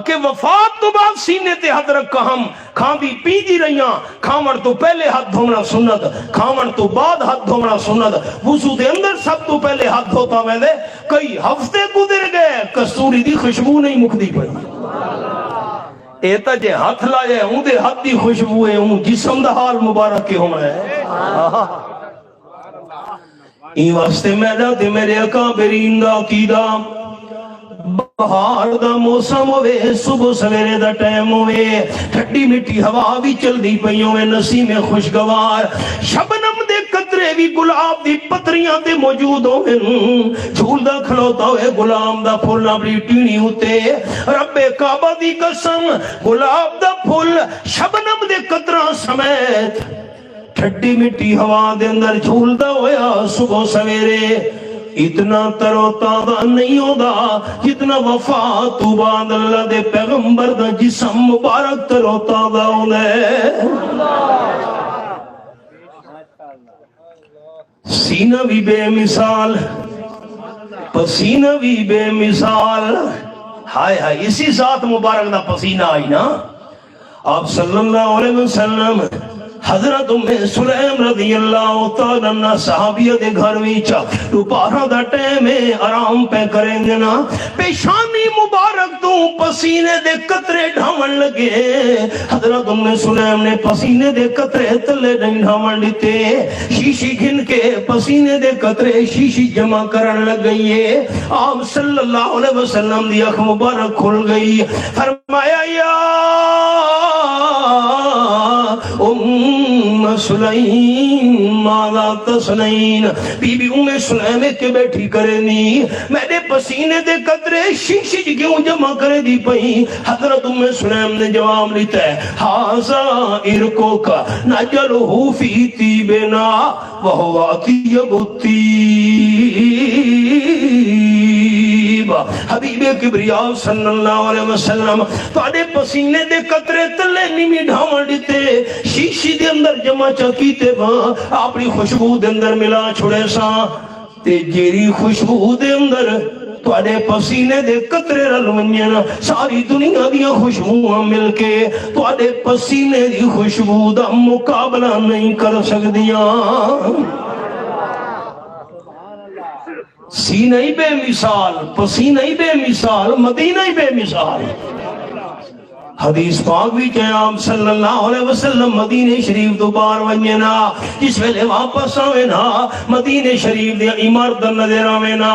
کہ وفات تو بعد سینے تے حد رکھا ہم کھان دی پی دی رہیاں کھاون تو پہلے ہاتھ دھونا سنت کھاون تو بعد ہاتھ دھونا سنت وضو دے اندر سب تو پہلے ہاتھ دھوتا میں دے کئی ہفتے گزر گئے کستوری دی خوشبو نہیں مکدی پڑی ایتا جے ہاتھ لائے ہوں دے ہاتھ دی خوشبو ہے ہوں جسم دا حال مبارک کے ہوں ہے این واسطے میرا دے میرے اکابرین دا عقیدہ بہار دا موسم ہوئے صبح سویرے دا ٹائم ہوئے ٹھڈی مٹی ہوا بھی چل دی پئیوں میں نسیم خوشگوار شبنم دے قطرے بھی گلاب دی پتریاں دے موجود ہوئے جھول دا کھلوتا ہوئے گلاب دا پھول اپنی ٹینی ہوتے رب کعبہ دی قسم گلاب دا پھول شبنم دے قطرہ سمیت ٹھڈی مٹی ہوا دے اندر جھول دا ہویا صبح سویرے اتنا ترو تازہ نہیں ہوگا جتنا وفات تو بعد اللہ دے پیغمبر دا جسم مبارک ترو تازہ ہوگا سینہ بھی بے مثال پسینہ بھی بے مثال ہائے ہائے اسی ذات مبارک دا پسینہ آئی نا آپ صلی اللہ علیہ وسلم حضرت سلیم رضی اللہ تعالیٰ عنہ صحابیہ دے گھر ویچا دوپہر دا ٹائم ہے آرام پہ کریں گے نا پیشانی مبارک تو پسینے دے قطرے ڈھامن لگے حضرت سلیم نے پسینے دے قطرے تلے نہیں ڈھامن لیتے شیشی گھن کے پسینے دے قطرے شیشی جمع کرن لگ گئی ہے آپ صلی اللہ علیہ وسلم دی اکھ مبارک کھل گئی فرمایا یا سلیم ماذا تسنین بی بی سلیم کے بیٹھی کرے نی میرے پسینے دے قطرے شیشی کیوں جمع کرے دی پئی حضرت سلیم نے جواب لیتا ہے حاضا ارکو کا نجلہو فی تیبنا وہو آتیب التیب حبیب کبریاء صلی اللہ علیہ وسلم تواڈے پسینے دے قطرے تلے نیمی ڈھاون دیتے شیشی دے اندر جمع چکیتے وہاں اپنی خوشبو دے اندر ملا چھوڑے سا تے جیری خوشبو دے اندر تواڈے پسینے دے قطرے رلونیاں ساری دنیا دیا خوشبو مل کے تواڈے پسینے دی خوشبو دا مقابلہ نہیں کر سکدیاں سینہ ہی بے مثال پسینہ ہی بے مثال مدینہ ہی بے مثال حدیث پاک بھی کہ آپ صلی اللہ علیہ وسلم مدینہ شریف تو بار ونجنا جس ویلے واپس آوینا مدینہ شریف دے عمارت نظر آوینا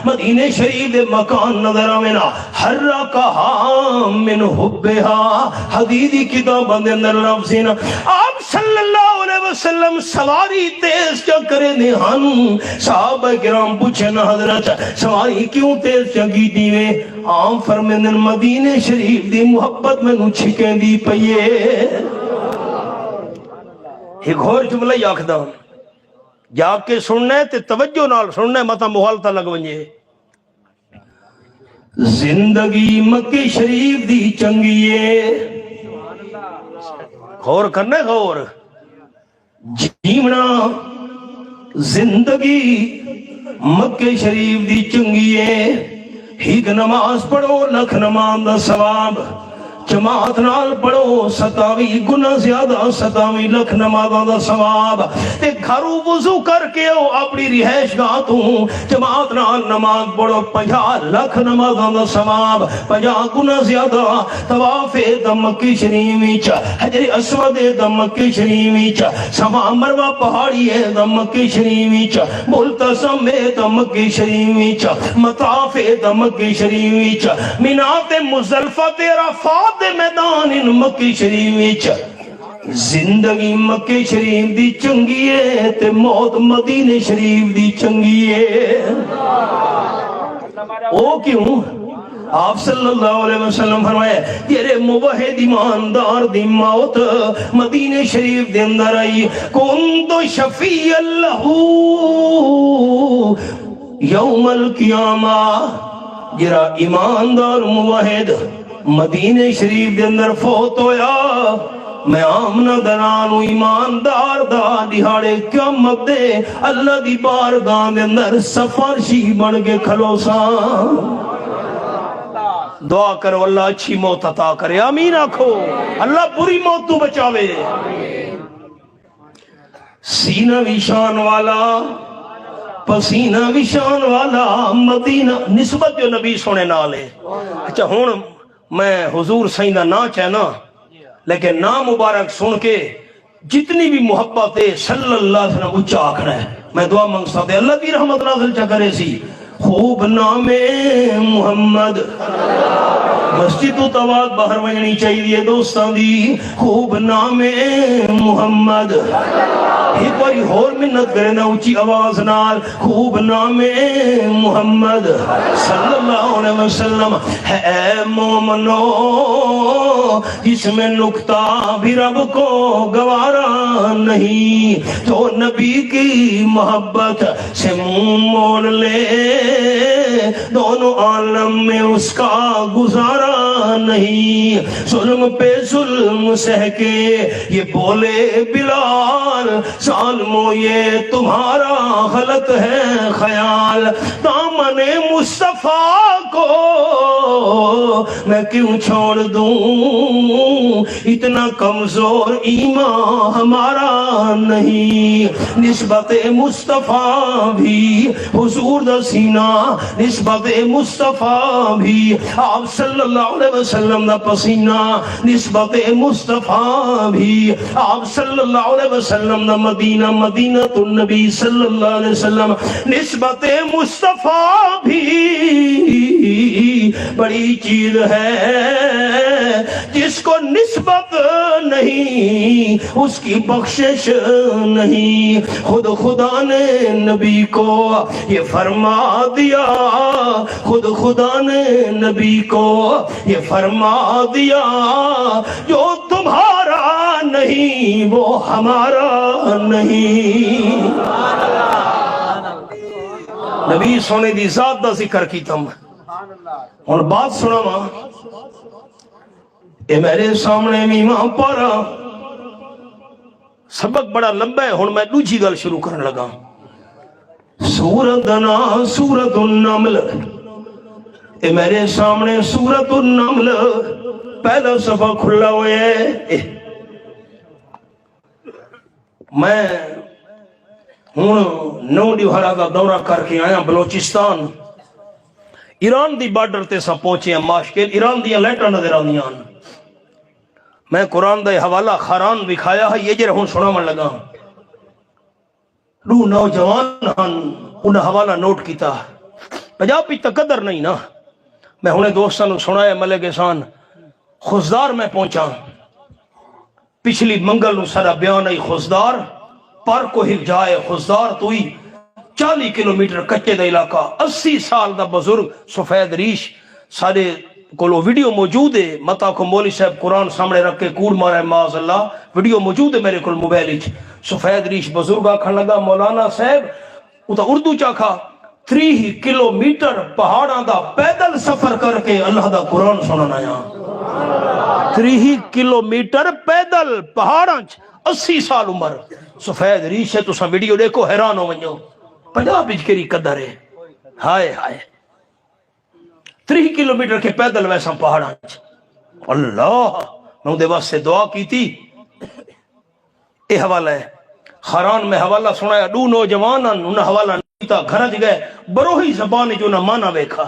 مدینہ شریف دے مکان نظر آوینا حرکہا من حبہا حدیثی کتاب اندر لفظینا آپ صلی اللہ علیہ وسلم سواری تیز چکرے دے ہن صحابہ کرام پوچھے نا حضرت سواری کیوں تیز چکی دیوے عام فرمین مدینہ شریف دی محبت میں نو چھکیں دی پئیے ایک اور جملہ یاکھدا جا کے سننے تے توجہ نال سننے متا محالتا لگ ونجے زندگی مکہ شریف دی چنگیے غور کرنے غور جیونا زندگی مکہ شریف دی چنگیے ہیک نماز پڑھو لکھ نماز دا ثواب جماعت نال پڑھو 27 گنا زیادہ 27 لکھ نمازاں دا ثواب تے گھروں وضو کر کے او اپنی رہائش گاہ تو جماعت نال نماز پڑھو 50 لکھ نمازاں دا ثواب 50 گنا زیادہ طواف مکہ شریف وچ حجر اسود مکہ شریف وچ صفا مروہ پہاڑی مکہ شریف وچ ملتزم مکہ شریف وچ مطاف مکہ شریف وچ مینا تے مزدلفہ تے عرفات دے میدان ان مکہ شریف وچ زندگی مکہ شریف دی چنگی ہے تے موت مدینہ شریف دی چنگی ہے او کیوں آپ صلی اللہ علیہ وسلم فرمائے تیرے موحد ایماندار دی موت مدینہ شریف دے اندر آئی کنت شفیع اللہ یوم القیامہ جرا ایماندار موحد مدینہ شریف دے اندر فوت ہویا میں آمنہ درانو ایماندار دا دیہاڑے قیامت دے اللہ دی بارگاہ دے اندر سفارشی بن کے کھلو سا دعا کرو اللہ اچھی موت عطا کرے آمین آکھو اللہ بری موت تو بچاوے سینہ وشان والا پسینہ وشان والا مدینہ نسبت جو نبی سونے نالے اچھا ہون میں حضور سیدہ نا چاہنا لیکن نام مبارک سن کے جتنی بھی محبت ہے صلی اللہ علیہ وسلم اچھا آکھنا ہے میں دعا منگسا دے اللہ کی رحمت نازل چا کرے سی خوب نام محمد مسجد تو تواد باہر وجنی چاہیے دوستان دی خوب نام محمد ایک باری اور منت کرے نا اونچی آواز نال خوب نام محمد صلی اللہ علیہ وسلم ہے مومنو جس میں نکتہ بھی رب کو گوارا نہیں جو نبی کی محبت سے منہ موڑ لے دونوں عالم میں اس کا گزارا نہیں ظلم پہ ظلم سہ کے یہ بولے بلال ظالمو یہ تمہارا غلط ہے خیال دامن مصطفیٰ کو میں کیوں چھوڑ دوں اتنا کمزور ایمان ہمارا نہیں نسبت مصطفیٰ بھی حضور دا سینہ نسبت مصطفیٰ بھی آپ صلی اللہ علیہ وسلم دا پسینہ نسبت مصطفیٰ بھی آپ صلی اللہ علیہ وسلم دا مدینہ مدینہ النبی صلی اللہ علیہ وسلم نسبت مصطفیٰ بھی بڑی چیز ہے جس کو نسبت نہیں اس کی بخشش نہیں خود خدا نے نبی کو یہ فرما دیا خود خدا نے نبی کو یہ فرما دیا جو تمہارا نہیں وہ ہمارا نہیں نبی سونے دی ذات دا ذکر کی تم اور بات سنا ماں اے میرے سامنے میماں پارا سبق بڑا لمبا ہے ہون میں دوجی گل شروع کرنے لگا سورت نا سورت النمل اے میرے سامنے سورت النمل پہلا صفحہ کھلا ہوئے ہے میں ہوں نو ڈیوہرا کا دورہ کر کے آیا بلوچستان ایران دی بارڈر تے سا پہنچے ہیں ماشکل ایران دی لائٹاں نظر آندیاں میں قرآن دا حوالہ خاران وکھایا ہے، یہ جے ہن سناون لگا دو نوجوان ہن انہاں حوالہ نوٹ کیتا پنجاب پہ تقدر نہیں نا، میں ہنے دوستاں نوں سنایا ملک احسان خزدار میں پہنچا، پچھلی منگل نوں سارا بیان آئی خزدار پر کو ہل جائے خزدار تو ہی 40 کلومیٹر کچے دا علاقہ 80 سال دا بزرگ سفید ریش سارے کو ویڈیو موجود ہے، متا کو مولوی صاحب قرآن سامنے رکھ کے کوڑ مارا ہے معاذ اللہ، ویڈیو موجود ہے میرے کو موبائل وچ، سفید ریش بزرگ آکھن لگا مولانا صاحب وہ تو اردو چاکھا 3 کلومیٹر پہاڑاں دا پیدل سفر کر کے اللہ دا قرآن سننا یا 3 کلومیٹر پیدل پہاڑاں 80 سال عمر سفید ریش ہے، تو سا ویڈیو دیکھو حیران ہو ونجو پنجاب وچ کیڑی قدر ہے، ہائے ہائے 3 کلومیٹر کے پیدل ویسا پہاڑاں اللہ میں دے واسطے دعا کی تھی۔ اے حوالہ ہے خاران میں حوالہ سنایا دو نوجوان انہاں حوالہ نہیں تا گھر چ گئے بروہی زبان جو نہ مانا ویکھا،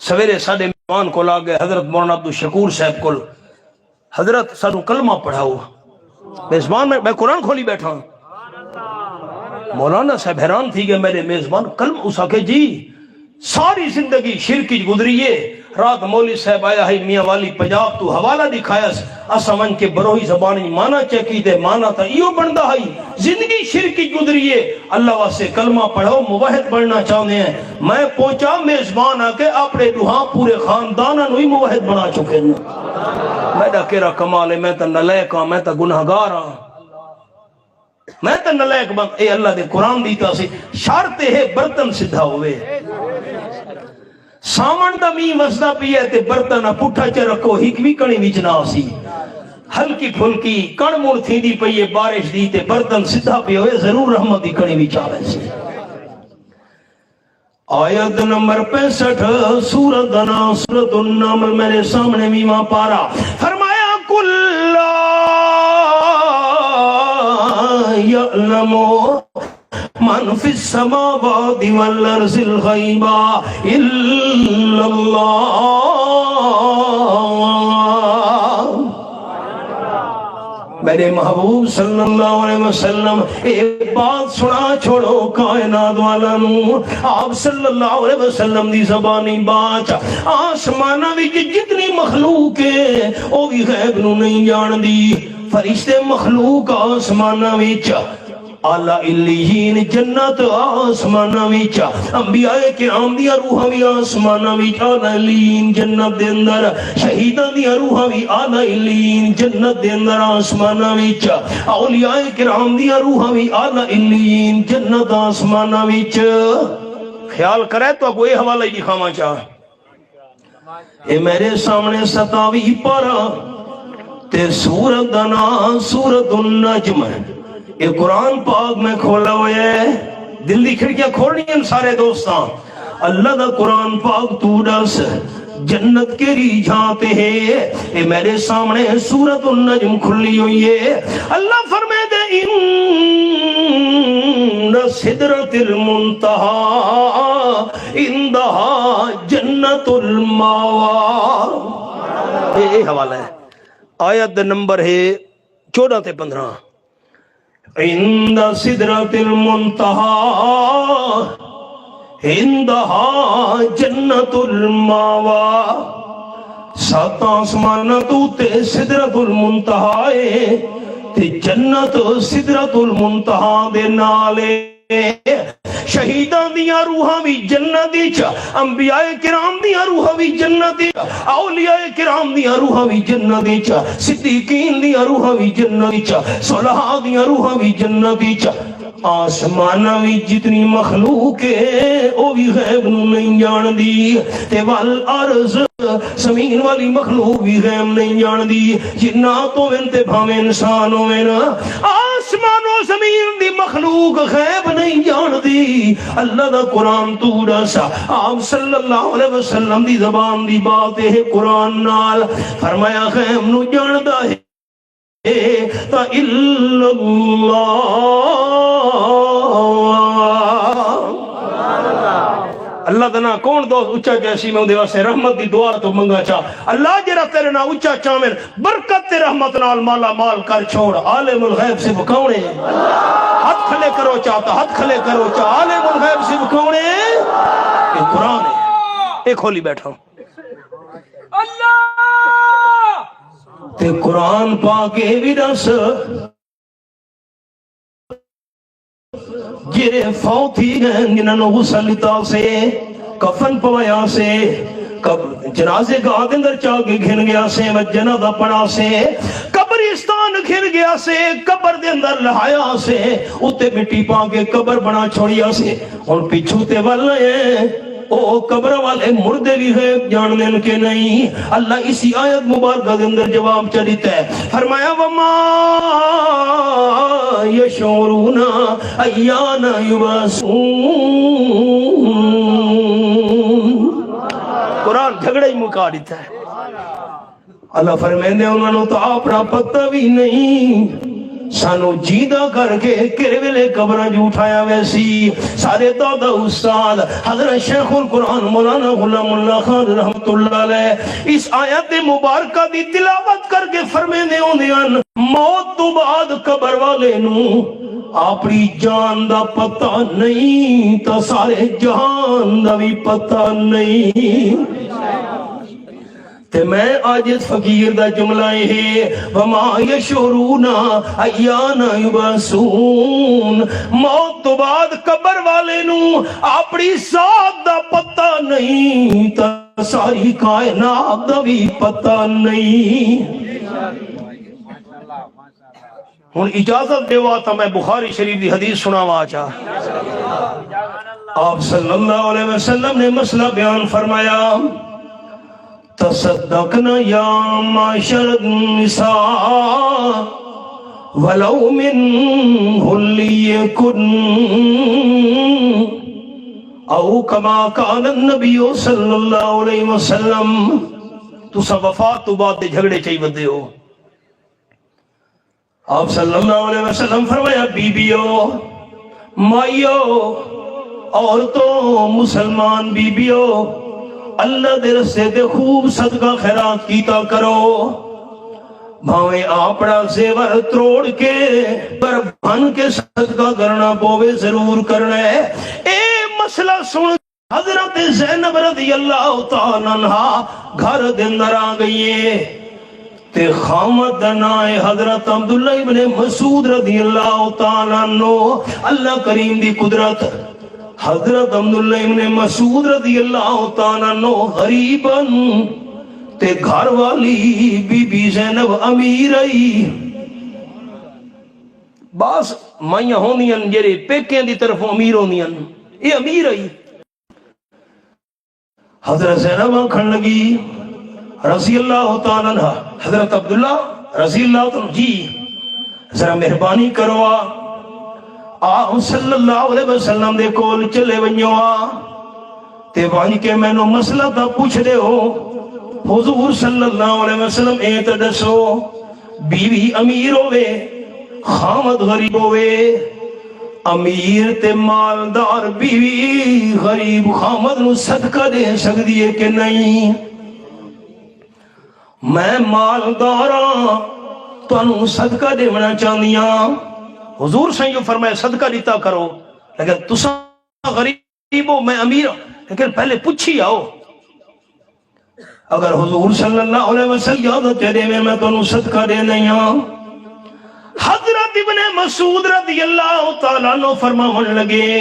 سویرے ساڈے مہمان کو لا گئے حضرت مولانا عبدالشکور صاحب کو، حضرت سانو کلمہ پڑھاؤ، میزبان میں قرآن کھولی بیٹھا ہوں، مولانا صاحب حیران تھی کہ میرے میزبان کلم اسا کے جی ساری زندگی شرکی گزریے، رات مولوی صاحب آیا ہے میاں والی پنجاب تو حوالہ دکھایا اسا من کے بروہی زبانی مانا چکی دے مانا تا ایو بندہ ہے زندگی شرکی گزریے، اللہ واسے کلمہ پڑھو موحد بننا چاہتے ہیں۔ میں پہنچا میزبان آ کے اپنے دوہاں پورے خاندانہ نوی موحد بنا چکے ہیں، میڈا کیرا کمال ہے، میں تا نلیک ہاں، میں تا گناہگار ہاں، میں تا نلیک بند، اے اللہ دے قرآن دیتا سی شرط ہے برتن سدھا ہوئے، سامن دا می وسدا پی ہے تے برتن پٹھا چ رکھو ہک بھی کڑی وچ نہ سی، ہلکی پھلکی کڑ مڑ تھیندی پئی ہے بارش دی تے برتن سدھا پی ہوئے ضرور رحمت دی کڑی وچ آوے سی۔ آیت نمبر 65 سورۃ دا نام سورۃ النمل میرے سامنے میواں پارا، فرمایا کل لا یعلم من فی السماوات والارض الغیب الا اللہ۔ میرے محبوب صلی اللہ علیہ وسلم ایک بات سنا چھوڑو کائنات والا نو، آپ صلی اللہ علیہ وسلم دی زبانی بات آسمانہ وچ جتنی مخلوق ہے وہ بھی غیب نو نہیں جان دی، فرشتے مخلوق آسمانہ وچ، اعلیٰ علیین جنت آسمانہ وچ، انبیاء کرام دیا روحاں بھی آسمانہ وچ اعلیٰ علیین جنت دے اندر، شہیداں دیا روحاں بھی اعلیٰ علیین جنت دے اندر آسمانہ وچ، اولیاء کرام دیا روحاں بھی اعلیٰ علیین جنت آسمانہ وچ۔ خیال کرے تو کوئی حوالہ ہی دکھاواں چاہ، اے میرے سامنے 27 پارا تے سورۃ دا نام سورۃ النجم، یہ قرآن پاک میں کھولا ہوئے ہے، دل دی کھڑکیاں کھولنی ہیں سارے دوستاں، اللہ دا قرآن پاک تو ڈس جنت کے ری جاتے ہیں، اے میرے سامنے سورۃ النجم کھلی ہوئی ہے، اللہ فرمائے دے ان سدرۃ المنتہا اندہا جنت الماوا۔ یہ حوالہ ہے، آیت نمبر ہے 14 تے 15، عند سدرۃ المنتہا عندہا جنت الماوا، سات آسمانہ تو تے سدرۃ المنتہا تے جنت سدرۃ المنتہا دے نالے، شہیداں دیا روحاں بھی جنت وچ، انبیاء کرام دیا روحاں بھی جنت وچ، اولیاء کرام دیا روحاں بھی جنت وچ، صدیقین دیا روحاں بھی جنت وچ، صلحاء دیا روحاں بھی جنت وچ، آسمانہ وی جتنی مخلوق ہے او بھی غیب نو نہیں جان دی، تے والارض زمین والی مخلوق بھی غیب نہیں جان دی، جنات ہوئن تے بھاویں انسان ہوئن، آسمان و زمین دی مخلوق غیب نہیں جان دی، اللہ دا قرآن تو ڈسا، آپ صلی اللہ علیہ وسلم دی زبان دی بات ہے قرآن نال، فرمایا غیب نو جان دا ہے تا الا اللہ۔ اللہ دا نا کون دوست اچھا جیسی میں دے واسطے رحمت دی دعا تو منگا چا اللہ جرا تیرے نا اچھا چاہمن برکت تے رحمت نال مالا مال کر چھوڑ عالم الغیب سے بکونے ہاتھ کھلے کرو چاہتا ہاتھ کھلے کرو چاہ عالم الغیب سے بکونے یہ قرآن ہے ایک کھولی بیٹھا اللہ تے قرآن پاکے بھی دس جرے فوتی گئن جنہوں غسل لیتا سے کفن پوایا سے جنازے کا اندر چاہ کے گھن گیا سے جنازہ پڑا سے قبرستان گھن گیا سے قبر دے اندر لہایا سے اتے مٹی پا کے قبر بنا چھوڑیا سے اور پیچھوتے والے ہیں او قبر والے مردے بھی ہے جاننے ان کے نہیں اللہ اسی آیت مبارکہ کے اندر جواب چلیتا ہے فرمایا وما یشعرون ایان یبعثون قرآن جھگڑا ہی مکا دیتا ہے اللہ فرمائے انہوں نے تو اپنا پتہ بھی نہیں سانو جیدہ کر کے کرے ویلے قبرہ جو اٹھایا ویسی سارے دادا استاد حضرت شیخ القرآن مولانا غلام اللہ خان رحمت اللہ علیہ اس آیت مبارکہ دی تلاوت کر کے فرمینے ہوندیان موت تو بعد قبر والے نو اپنی جان دا پتہ نہیں تا سارے جہان دا بھی پتہ نہیں تے میں آج اس فقیر دا جملہ ہے وما یشعرون ایان یبعثون موت تو بعد قبر والے نو اپنی ذات دا پتہ نہیں تا ساری کائنات دا بھی پتہ نہیں ہن اجازت دیوا تا میں بخاری شریف دی حدیث سناوا چاہ آپ صلی اللہ علیہ وسلم نے مسئلہ بیان فرمایا تصدقنا یا معاشر النساء ولو من حلیکن او کما کان النبی صلی اللہ علیہ وسلم تو سب وفات تو بات دے جھگڑے چاہی بندے ہو آپ صلی اللہ علیہ وسلم فرمایا بیبیو مائیو عورتوں مسلمان بیبیو اللہ دے رسے دے خوب صدقہ خیرات کیتا کرو بھاویں آپڑا زیور تروڑ کے پر بھن کے صدقہ کرنا پوے ضرور کرنا ہے اے مسئلہ سن حضرت زینب رضی اللہ تعالیٰ عنہ گھر دندر آ گئیے تے خامد دنائے حضرت عبداللہ ابن مسعود رضی اللہ تعالیٰ عنہ اللہ کریم دی قدرت حضرت عبداللہ ابن مسعود رضی اللہ تعالیٰ عنہ غریباً تے گھر والی بی بی زینب امیر آئی باس مائیاں ہونیاں جرے پیکیں دی طرف امیر ہونیاں یہ امیر آئی حضرت زینب آنکھن لگی رضی اللہ تعالیٰ عنہ حضرت عبداللہ رضی اللہ تعالیٰ جی ذرا مہربانی کرو آپ صلی اللہ علیہ وسلم دے کول چلے ونیو تے وانج کے میں نو مسئلہ تا پوچھ دے ہو حضور صلی اللہ علیہ وسلم ایت دسو بیوی امیر ہوئے خامد غریب ہوئے امیر تے مالدار بیوی غریب خامد نو صدقہ دے سکتی ہے کہ نہیں میں مالداراں تو انہوں صدقہ دے منا چاندیاں حضور سے جو فرمائے صدقہ دیتا کرو لیکن تساں غریب ہو میں امیر لیکن پہلے پوچھی آؤ اگر حضور صلی اللہ علیہ وسلم اجازت دے میں تو انہوں صدقہ دے نہیں ہوں حضرت ابن مسعود رضی اللہ تعالیٰ عنہ فرماون لگے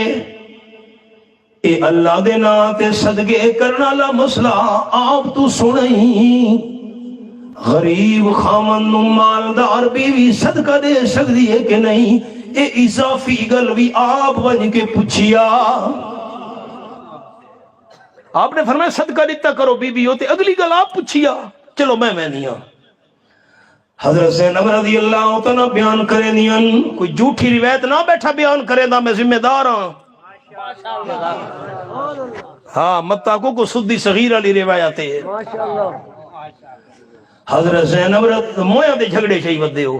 اے اللہ دے ناتے صدقے کرنا لا مسئلہ آپ تو سنیں غریب خامن مالدار بیوی صدقہ دے سکتی ہے کہ نہیں اے اضافی گل بھی آپ بن کے پوچھیا آپ نے فرمایا صدقہ دیتا کرو بیوی ہوتے اگلی گل آپ پوچھیا چلو میں نہیں ہوں حضرت زینب رضی اللہ تعالیٰ بیان کرے نہیں کوئی جھوٹی روایت نہ بیٹھا بیان کرے دا میں ذمہ دار ہوں ہاں متاکو کو سدی صغیر علی روایت ہے حضرت زینب مویا دے جھگڑے چاہی ودے ہو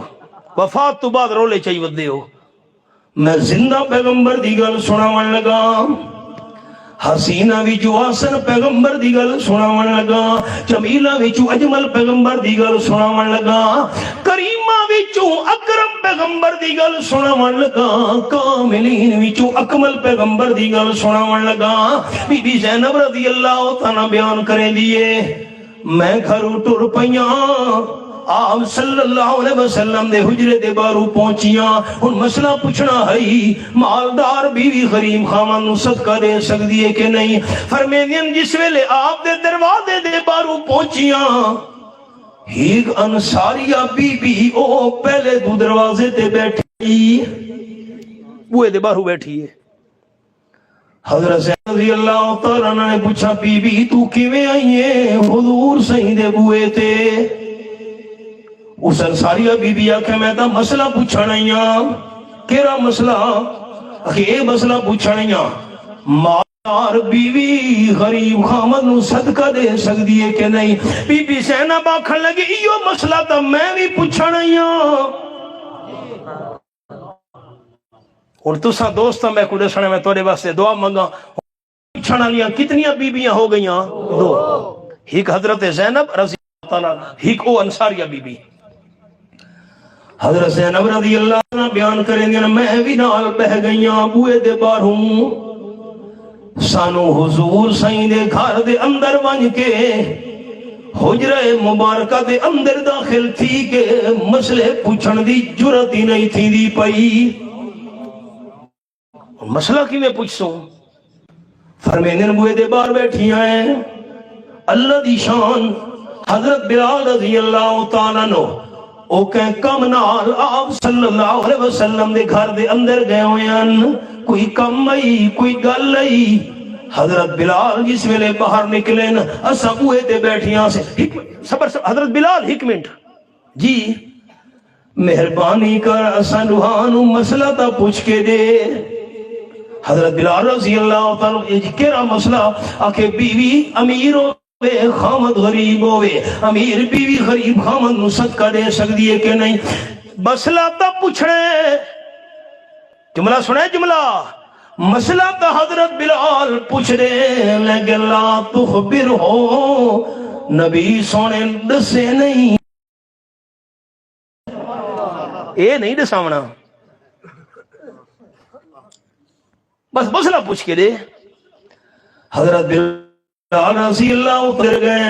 وفات تو بعد رولے چاہی ودے ہو میں زندہ پیغمبر دی گل سناون لگا حسینہ وچوں حسن پیغمبر دی گل سناون لگا، جمیلہ وچوں اجمل پیغمبر دی گل سناون لگا، کریمہ وچوں اکرم پیغمبر دی گل سناون لگا، کاملین وچوں اکمل پیغمبر دی گل سناون لگا۔ بی بی زینب رضی اللہ تعالیٰ بیان کرے دیئے، میں گھروں ٹر پیاں، آپ صلی اللہ علیہ وسلم دے حجرے دے بارو پہنچیاں، ان مسئلہ پوچھنا ہے مالدار بیوی غریب خاوند نو صدقہ دے سکتی ہے کہ نہیں؟ فرمیدین جس ویلے آپ دے دروازے دے بارو پہنچیاں، ایک انصاریہ بی بی او پہلے دو دروازے تے بیٹھی، وہ دے بارو بیٹھی ہے۔ حضرت زینب رضی اللہ تعالیٰ نے پوچھا بی بی تو کیویں آئی ہے؟ حضور صحیح دے بوئے تے۔ اس انصاریہ بی بی آکھے میں تا مسئلہ پوچھنا ہیاں، کیرا مسئلہ؟ اے مسئلہ پوچھنا ہیاں، مالدار بیوی غریب خامد نو صدقہ دے سکتی ہے کہ نہیں؟ بی بی زینب آکھن لگی ایو مسئلہ تا میں بھی پوچھنا ہیاں۔ اور تسا دوستا میں کو دسنا میں توڑے واسطے دعا منگا، پوچھنا لیا کتنیاں بیبیاں ہو گئیاں؟ دو، ایک حضرت زینب رضی اللہ عنہ، ایک او انصاریہ بی بی۔ حضرت زینب رضی اللہ عنہ بیان کریں گے میں بھی نال بہ گئیاں بوئے دے باروں، سانو حضور سائیں دے گھر دے اندر ون کے حجرہ مبارکہ دے اندر داخل تھی کہ مسئلے پوچھن دی جرت ہی نہیں تھی دی پئی۔ مسئلہ کی میں پوچھ سوں؟ فرمیدن بوئے دے بار بیٹھی آئیں، اللہ دی شان حضرت بلال رضی اللہ تعالیٰ نو او کہیں کم نال آپ صلی اللہ علیہ وسلم دے گھر دے اندر گئے ہوئے، کوئی کم آئی کوئی گل آئی، حضرت بلال جس ویلے باہر نکلیں اسا بوئے دے بیٹھیاں سے حضرت بلال ایک منٹ جی مہربانی کر اسا روحانو مسئلہ تا پوچھ کے دے۔ حضرت بلال رضی اللہ تعالیٰ کیرا مسئلہ؟ آکھے بیوی امیر ہوئے خامد غریب ہوئے، امیر بیوی غریب خامد نو صدقہ دے سکتی ہے کہ نہیں؟ مسئلہ تا پوچھنے، جملہ سنے جملہ، مسئلہ تا حضرت بلال پوچھ رہے لیکن لا تخبر ہو، نبی سونے دسے نہیں، اے نہیں دساونا، بس مسئلہ پوچھ کے دے۔ حضرت بلال رضی اللہ اتر گئے،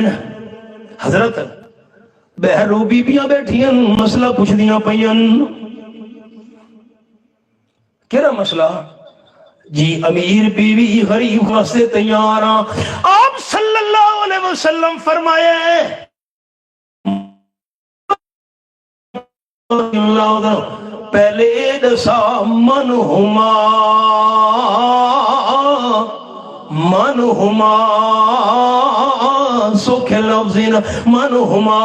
حضرت بہرو بیبیاں بیٹھیاں مسئلہ پوچھ دیاں پئیاں، کیرا مسئلہ؟ جی امیر بیوی غریب واسطے تیار ہاں۔ آپ صلی اللہ علیہ وسلم فرمائے پہلے دسا من ہما سوکھے لفظین من ہما،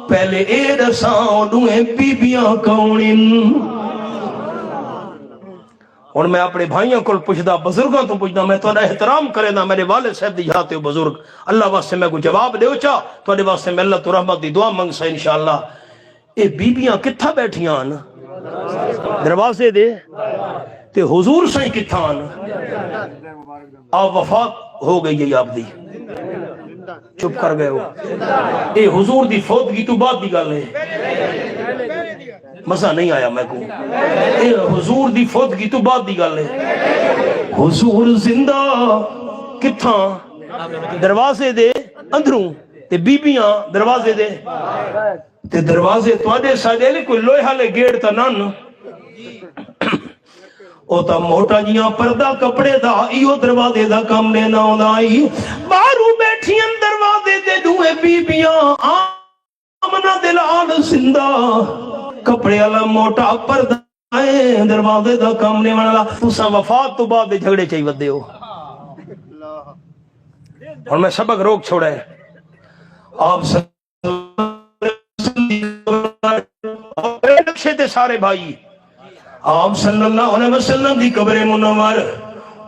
پہلے اے دسا دوئے بیبیاں کونین۔ اور میں اپنے بھائیوں کو پوچھدا، بزرگوں تو پوچھدا، میں تھوڑا احترام کرے دا میرے والد صاحب دی جاتے ہو بزرگ، اللہ واسطے میں کو جواب دے چاہ تو دے واسطے میں اللہ تو رحمت دی دعا منگ سا انشاءاللہ۔ اے بیبیاں کتھا بیٹھیاں دروازے دے تے حضور سے کتھا آپ وفات ہو گئی ہے آپ دی، چپ کر گئے ہو، اے حضور دی فوتگی تو بعد دی گل ہے، مزہ نہیں آیا میں کو، اے حضور دی فوتگی تو بعد دی گل ہے، حضور زندہ کتھا دروازے دے اندروں تے بیبیاں دروازے دے تے دروازے تو آدھے ساڑھے لے کوئی لوہے حالے گیڑ تا نان او تا موٹا جیاں پردہ کپڑے دا ایو دروازے دا کم لینا ہونا آئی، بارو بیٹھیاں دروازے دے دوئے بیبیاں آمنہ دلال زندہ کپڑے والا موٹا پردہ آئے دروازے دا کم لینا والا، تُسا وفات تو بعد دے جھگڑے چاہی ودے ہو۔ اور میں سبق روک چھوڑے، آپ تے سارے بھائی آپ صلی اللہ علیہ وسلم دی قبر منور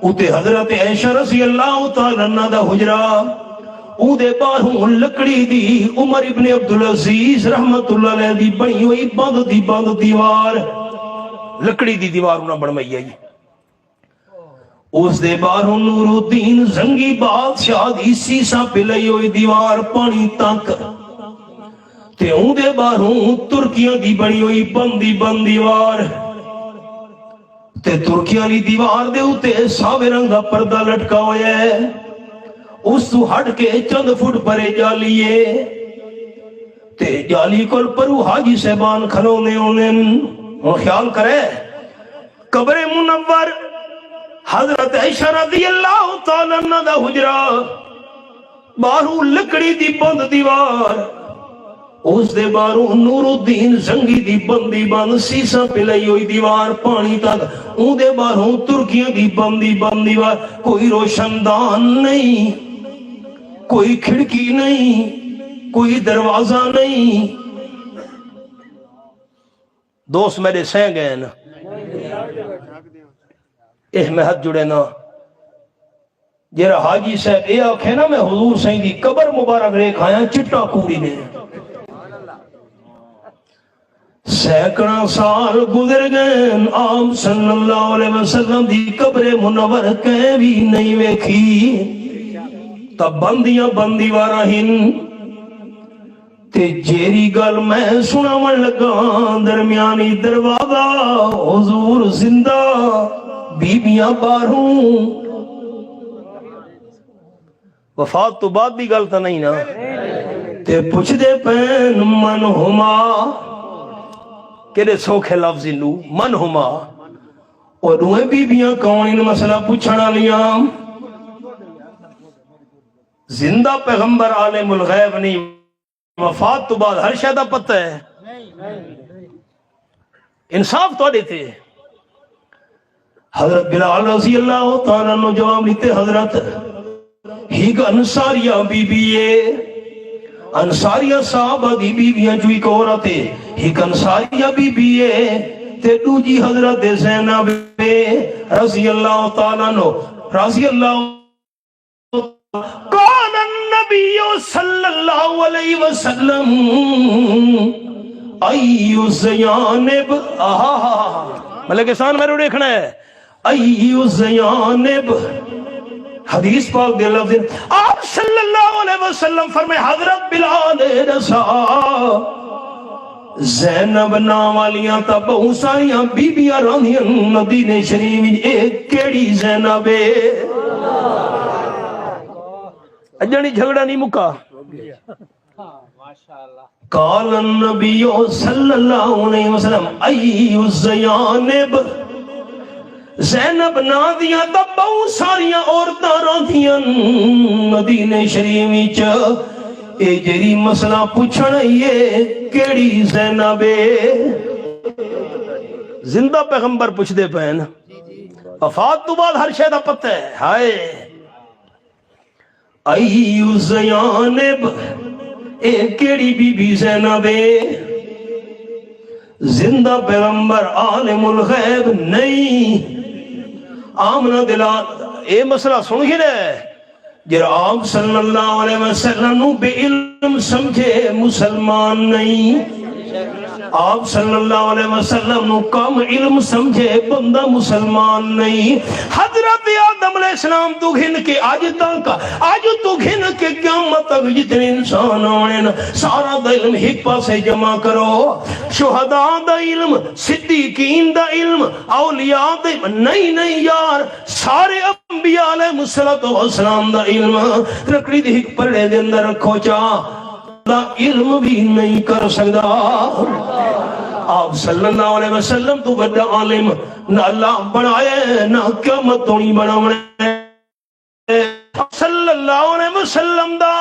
اوتے حضرت عائشہ رضی اللہ تعالی عنہ دا حجرہ او دے باہوں لکڑی دی عمر ابن عبدالعزیز رحمت اللہ علیہ دی بنی ہوئی بند دیوار، لکڑی دی دیوار انہاں بنوائی آئی، اس دے باہروں نور الدین زنگی بادشاہ دی سیسا پلئی ہوئی دیوار پانی تک تے اون دے باہروں ترکیاں دی بنی ہوئی بندی بند دیوار تے ترکیاں دی دیوار دے ہوتے ساوے رنگ دا پردہ لٹکا ہویا ہے اس تو ہٹ کے چند فٹ پرے جالیے تے جالی کل پرو حاجی صاحبان کھلونے انہیں وہ خیال کرے قبر منور حضرت عائشہ رضی اللہ تعالیٰ عنہ دا حجرہ باہرو لکڑی دی بند دیوار اس دے باہرو نور الدین زنگی دی بندی بند سیسا پلائی ہوئی دیوار پانی تک اون دے باہرو ترکیاں دی بندی بند دیوار کوئی روشندان نہیں کوئی کھڑکی نہیں کوئی دروازہ نہیں دوست میرے سہیں گئے نا اس میں حد جڑے نا جیرا حاجی صاحب اے آکھے نا میں حضور سہیں دی قبر مبارک ریکھ آیا چٹا کوڑی نے سینکڑا سال گزر گئے آپ صلی اللہ علیہ وسلم دی قبر منور کہیں بھی نہیں ویکھی تب بندیاں بندی وارا ہن تے جیری گل میں سناون لگا درمیانی دروازہ حضور زندہ بیبیاں باہروں وفات تو بعد بھی گل تا نہیں نا تے پوچھ دے پین من ہما کہتے سوکھے لفظ نو من ہما اور دوئے بیبیاں کون ان مسئلہ پوچھنا لیا زندہ پیغمبر عالم الغیب نہیں وفات تو بعد ہر شہدہ پتہ ہے انصاف تو دیتے حضرت بلال رضی اللہ تعالیٰ نے جواب لیتے حضرت ہیگ انصاریہ بی بی انصاریہ صحابہ دی بی بیاں جو ایک عورت ہے ہیگ انصاریہ بی بی تے دو جی حضرت زینب رضی اللہ تعالیٰ نے رضی اللہ قال النبی صلی اللہ علیہ وسلم ایو زیانب ملک احسان میرے دیکھنا ہے ایو زیانب حدیث پاک دے لفظ آپ صلی اللہ علیہ وسلم فرمائے حضرت بلال رسا زینب نام والیاں تا بہت ساریاں بی بیاں راندیاں مدینے شریف ایک کیڑی زینب اجانی جھگڑا نہیں مکا قال النبی صلی اللہ علیہ وسلم ایو زیانب زینب نا دیاں تا بہت ساریاں عورتاں راندیاں مدینے شریف اے جری مسئلہ پوچھنا یہ کیڑی زینب زندہ پیغمبر پوچھ دے پہن وفات تو بعد ہر شہدہ پتہ ہے ہائے ایو زیانب اے کیڑی بی بی زینب زندہ پیغمبر عالم الغیب نہیں آمنہ دلال اے مسئلہ سن گی رہے جر آپ صلی اللہ علیہ وسلم بے علم سمجھے مسلمان نہیں آپ صلی اللہ علیہ وسلم نو کم علم سمجھے بندہ مسلمان نہیں حضرت آدم علیہ السلام تو گھن کے آج تک آج تو گھن کے قیامت تک جتنے انسان آنے سارا دا علم ایک پاسے جمع کرو شہداء دا علم صدیقین دا علم اولیاء دا علم نہیں یار سارے انبیاء علیہ السلام دا علم رکڑی دی ایک پرڑے دے اندر رکھو چاہ علم بھی نہیں کر سکتا آپ صلی اللہ علیہ وسلم تو بڑا عالم نہ اللہ بنائے نہ قیامت تو نہیں بناونے صلی اللہ علیہ وسلم دا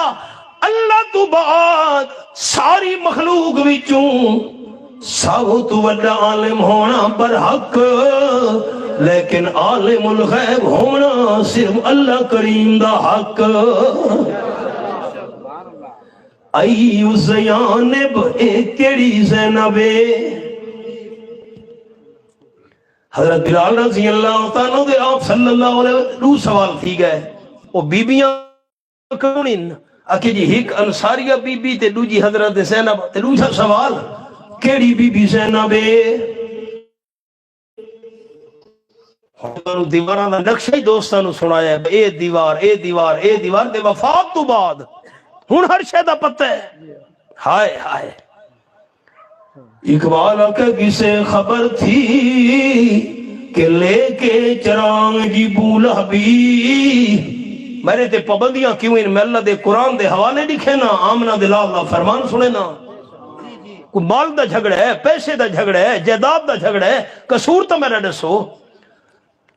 اللہ تو بعد ساری مخلوق وچوں سب تو بڑا عالم ہونا برحق لیکن عالم الغیب ہونا صرف اللہ کریم دا حق ایو زیانب اے کیڑی زینب حضرت بلال رضی اللہ تعالیٰ دے آپ صلی اللہ علیہ وسلم رو سوال تھی گئے وہ بیبیاں کونین اکی جی ایک انصاریہ بی بی تے دو جی حضرت زینب تے دوسرا سوال کیڑی بی بی زینب ہوں دیواراں دا نقشہ ہی دوستاں نو سنایا ہے، اے دیوار اے دیوار اے دیوار دے وفات تو بعد ہن ہر شے دا پتہ ہے۔ ہائے ہائے اقبال کا کسے خبر تھی کہ لے کے چرانگ جی بولا بھی میرے تے پابندیاں کیوں ان میں اللہ دے قرآن دے حوالے لکھے نا، آمنہ دلال دا فرمان سنے نا۔ کوئی مال دا جھگڑا ہے، پیسے دا جھگڑا ہے، جائیداد دا جھگڑا ہے، قصور تو میرا دسو۔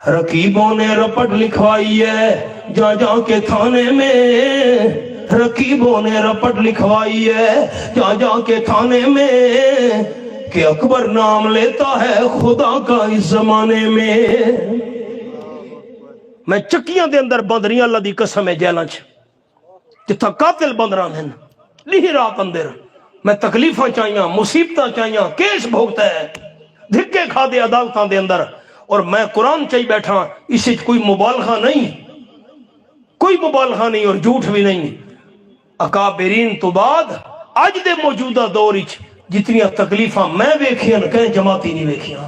رقیبوں نے رپٹ لکھوائی ہے جا جا کے تھانے میں، رقیبوں نے رپٹ لکھوائی ہے جا جا کے تھانے میں کہ اکبر نام لیتا ہے خدا کا اس زمانے میں۔ میں چکیاں دے اندر بند رہی اللہ دی قسم ہے جیلاں چ جتھا قاتل بند رہا ہیں نہیں رات اندر میں تکلیفاں چاہیاں مصیبتاں چاہیاں کیس بھوگتا ہے دھکے کھا دے عدالتاں دے اندر اور میں قرآن چاہی بیٹھا اس کوئی مبالغہ نہیں، کوئی مبالغہ نہیں اور جھوٹ بھی نہیں۔ اکابرین تو بعد آج دے موجودہ دور وچ جتنیاں تکلیفاں میں ویکھیاں کہیں جماعتی نہیں ویکھیاں۔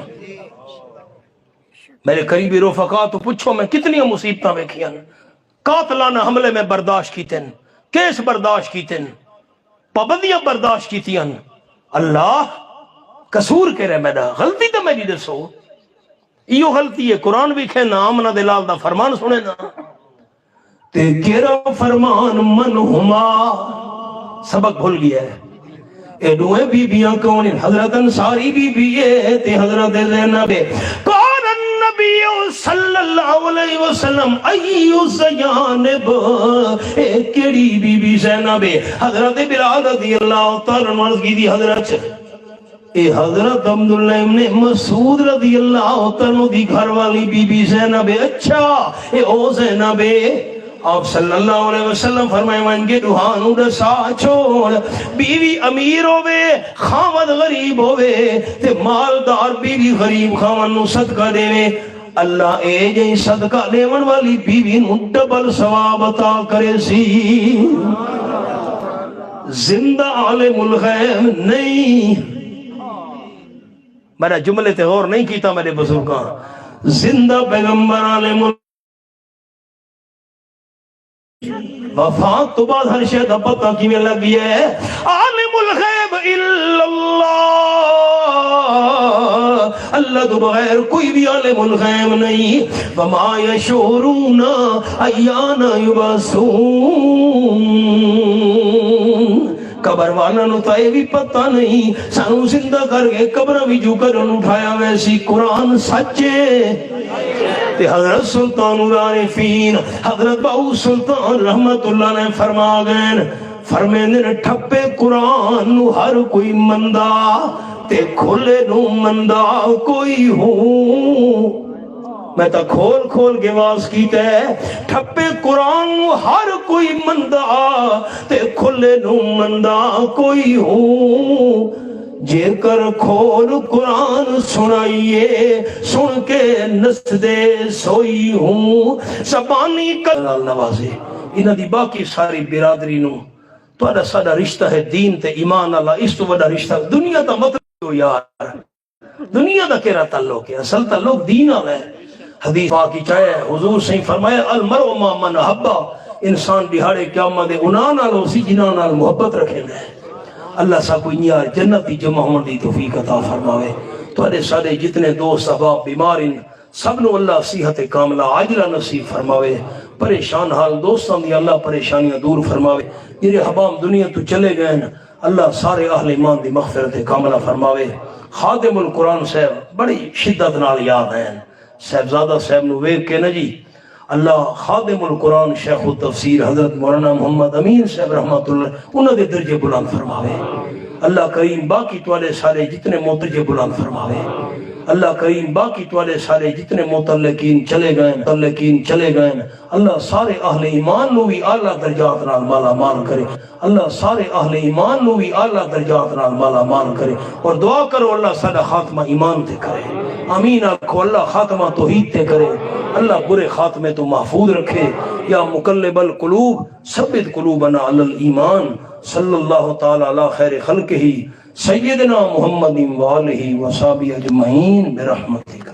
میرے قریبی رفقا تو پوچھو میں کتنی مصیبتاں ویکھیاں، قاتلانہ حملے میں برداشت کیتے ہیں، کیس برداشت کیتے ہیں، پابندیاں برداشت کیتیاں۔ اللہ قصور کرے میرا، غلطی تو میری دسو، یہ غلطی ہے قرآن بھی کہنا آمنہ دلال دا فرمان سنے نا۔ تے کیرا فرمان من ہما سبق بھول گیا ہے۔ اے دوئے بی بیاں کون حضرت انصاری بی بیے تے حضرت زینب قال النبی صلی اللہ علیہ وسلم ایو زیانب اے کیڑی بی بی زینب حضرت بلال رضی اللہ تعالیٰ عنہ کی دی حضرت اے حضرت عبداللہ ابن مسعود رضی اللہ تعالیٰ دی گھر والی بی بی زینب اچھا اے او زینب آپ صلی اللہ علیہ وسلم فرمائے وانگے روحانو رسا چھوڑ بیوی امیر ہوئے خامد غریب ہوئے تے مالدار بیوی غریب خامد نو صدقہ دے اللہ اے جائیں صدقہ لیون والی بیوی نو ڈبل ثواب عطا کرے سی۔ زندہ عالم الغیب نہیں، میرا جملے تے غور نہیں کیتا میرے بزرگاں، زندہ پیغمبر عالم وفات تو بعد ہر شہدہ پتہ کی میں لگی ہے عالم الغیب الا اللہ، اللہ تو بغیر کوئی بھی عالم الغیب نہیں۔ وما یشعرون ایان یبعثون، قبر والا نو تائے بھی پتہ نہیں سانو زندہ کر کے قبر بھی جو کر اٹھایا ویسی قرآن سچے۔ تے حضرت سلطان العارفین حضرت باؤ سلطان رحمت اللہ نے فرما گئے فرمے نے ٹھپے قرآن نو ہر کوئی مندہ تے کھولے نو مندہ کوئی ہوں۔ میں تا کھول کھول کے واز کیتا ہے ٹھپے قرآن نو ہر کوئی مندہ تے کھولے نو مندہ کوئی ہوں۔ جے کر کھول قرآن سنائیے سن کے نس دے سوئی ہوں۔ سبانی کلال نوازے انہاں دی باقی ساری برادری نو تو اڈا ساڈا رشتہ ہے دین تے ایمان اللہ، اس تو بڑا رشتہ دنیا دا مطلب ہو یار، دنیا دا کیرا تعلق ہے، اصل تعلق دین والا ہے۔ حدیث پاکی چاہے حضور سے فرمایا المرء ما من حبا، انسان دہاڑے قیامت انہاں نال اسی جنہاں نال محبت رکھے گئے۔ اللہ سا کوئی نیار جنتی جمع ہونے دی توفیق عطا فرماوے۔ تو اڈے سارے جتنے دوست احباب بیمار ہیں سب نو اللہ صحت کاملہ عاجلہ نصیب فرماوے، پریشان حال دوستان دی اللہ پریشانیاں دور فرماوے، جنہیں حباب دنیا تو چلے گئے ہیں اللہ سارے اہل ایمان دی مغفرت کاملہ فرماوے۔ خادم القرآن صاحب بڑی شدت نال یاد ہیں، صاحبزادہ صاحب نو ویکھ کے نا جی اللہ خادم القرآن شیخ التفسیر حضرت مولانا محمد امین صاحب رحمت اللہ انہوں دے درجے بلند فرماوے۔ اللہ کریم باقی توالے سارے جتنے مترجے بلند فرماوے۔ اللہ کریم باقی توالے سارے جتنے متعلقین چلے گئے اللہ سارے اہل ایمان نو بھی اعلیٰ درجات نال مالا مال کرے، اللہ سارے اہل ایمان نو بھی اعلیٰ درجات نال مالا مال کرے، اور دعا کرو اللہ سارا خاتمہ ایمان تے کرے، آمین آکھو اللہ خاتمہ توحید تے کرے، اللہ برے خاتمے تو محفوظ رکھے۔ یا مقلب القلوب ثبت قلوبنا علی الایمان، صلی اللہ تعالی علی خیر خلقہ سیدنا محمد وآلہ وصحبہ اجمعین برحمتک۔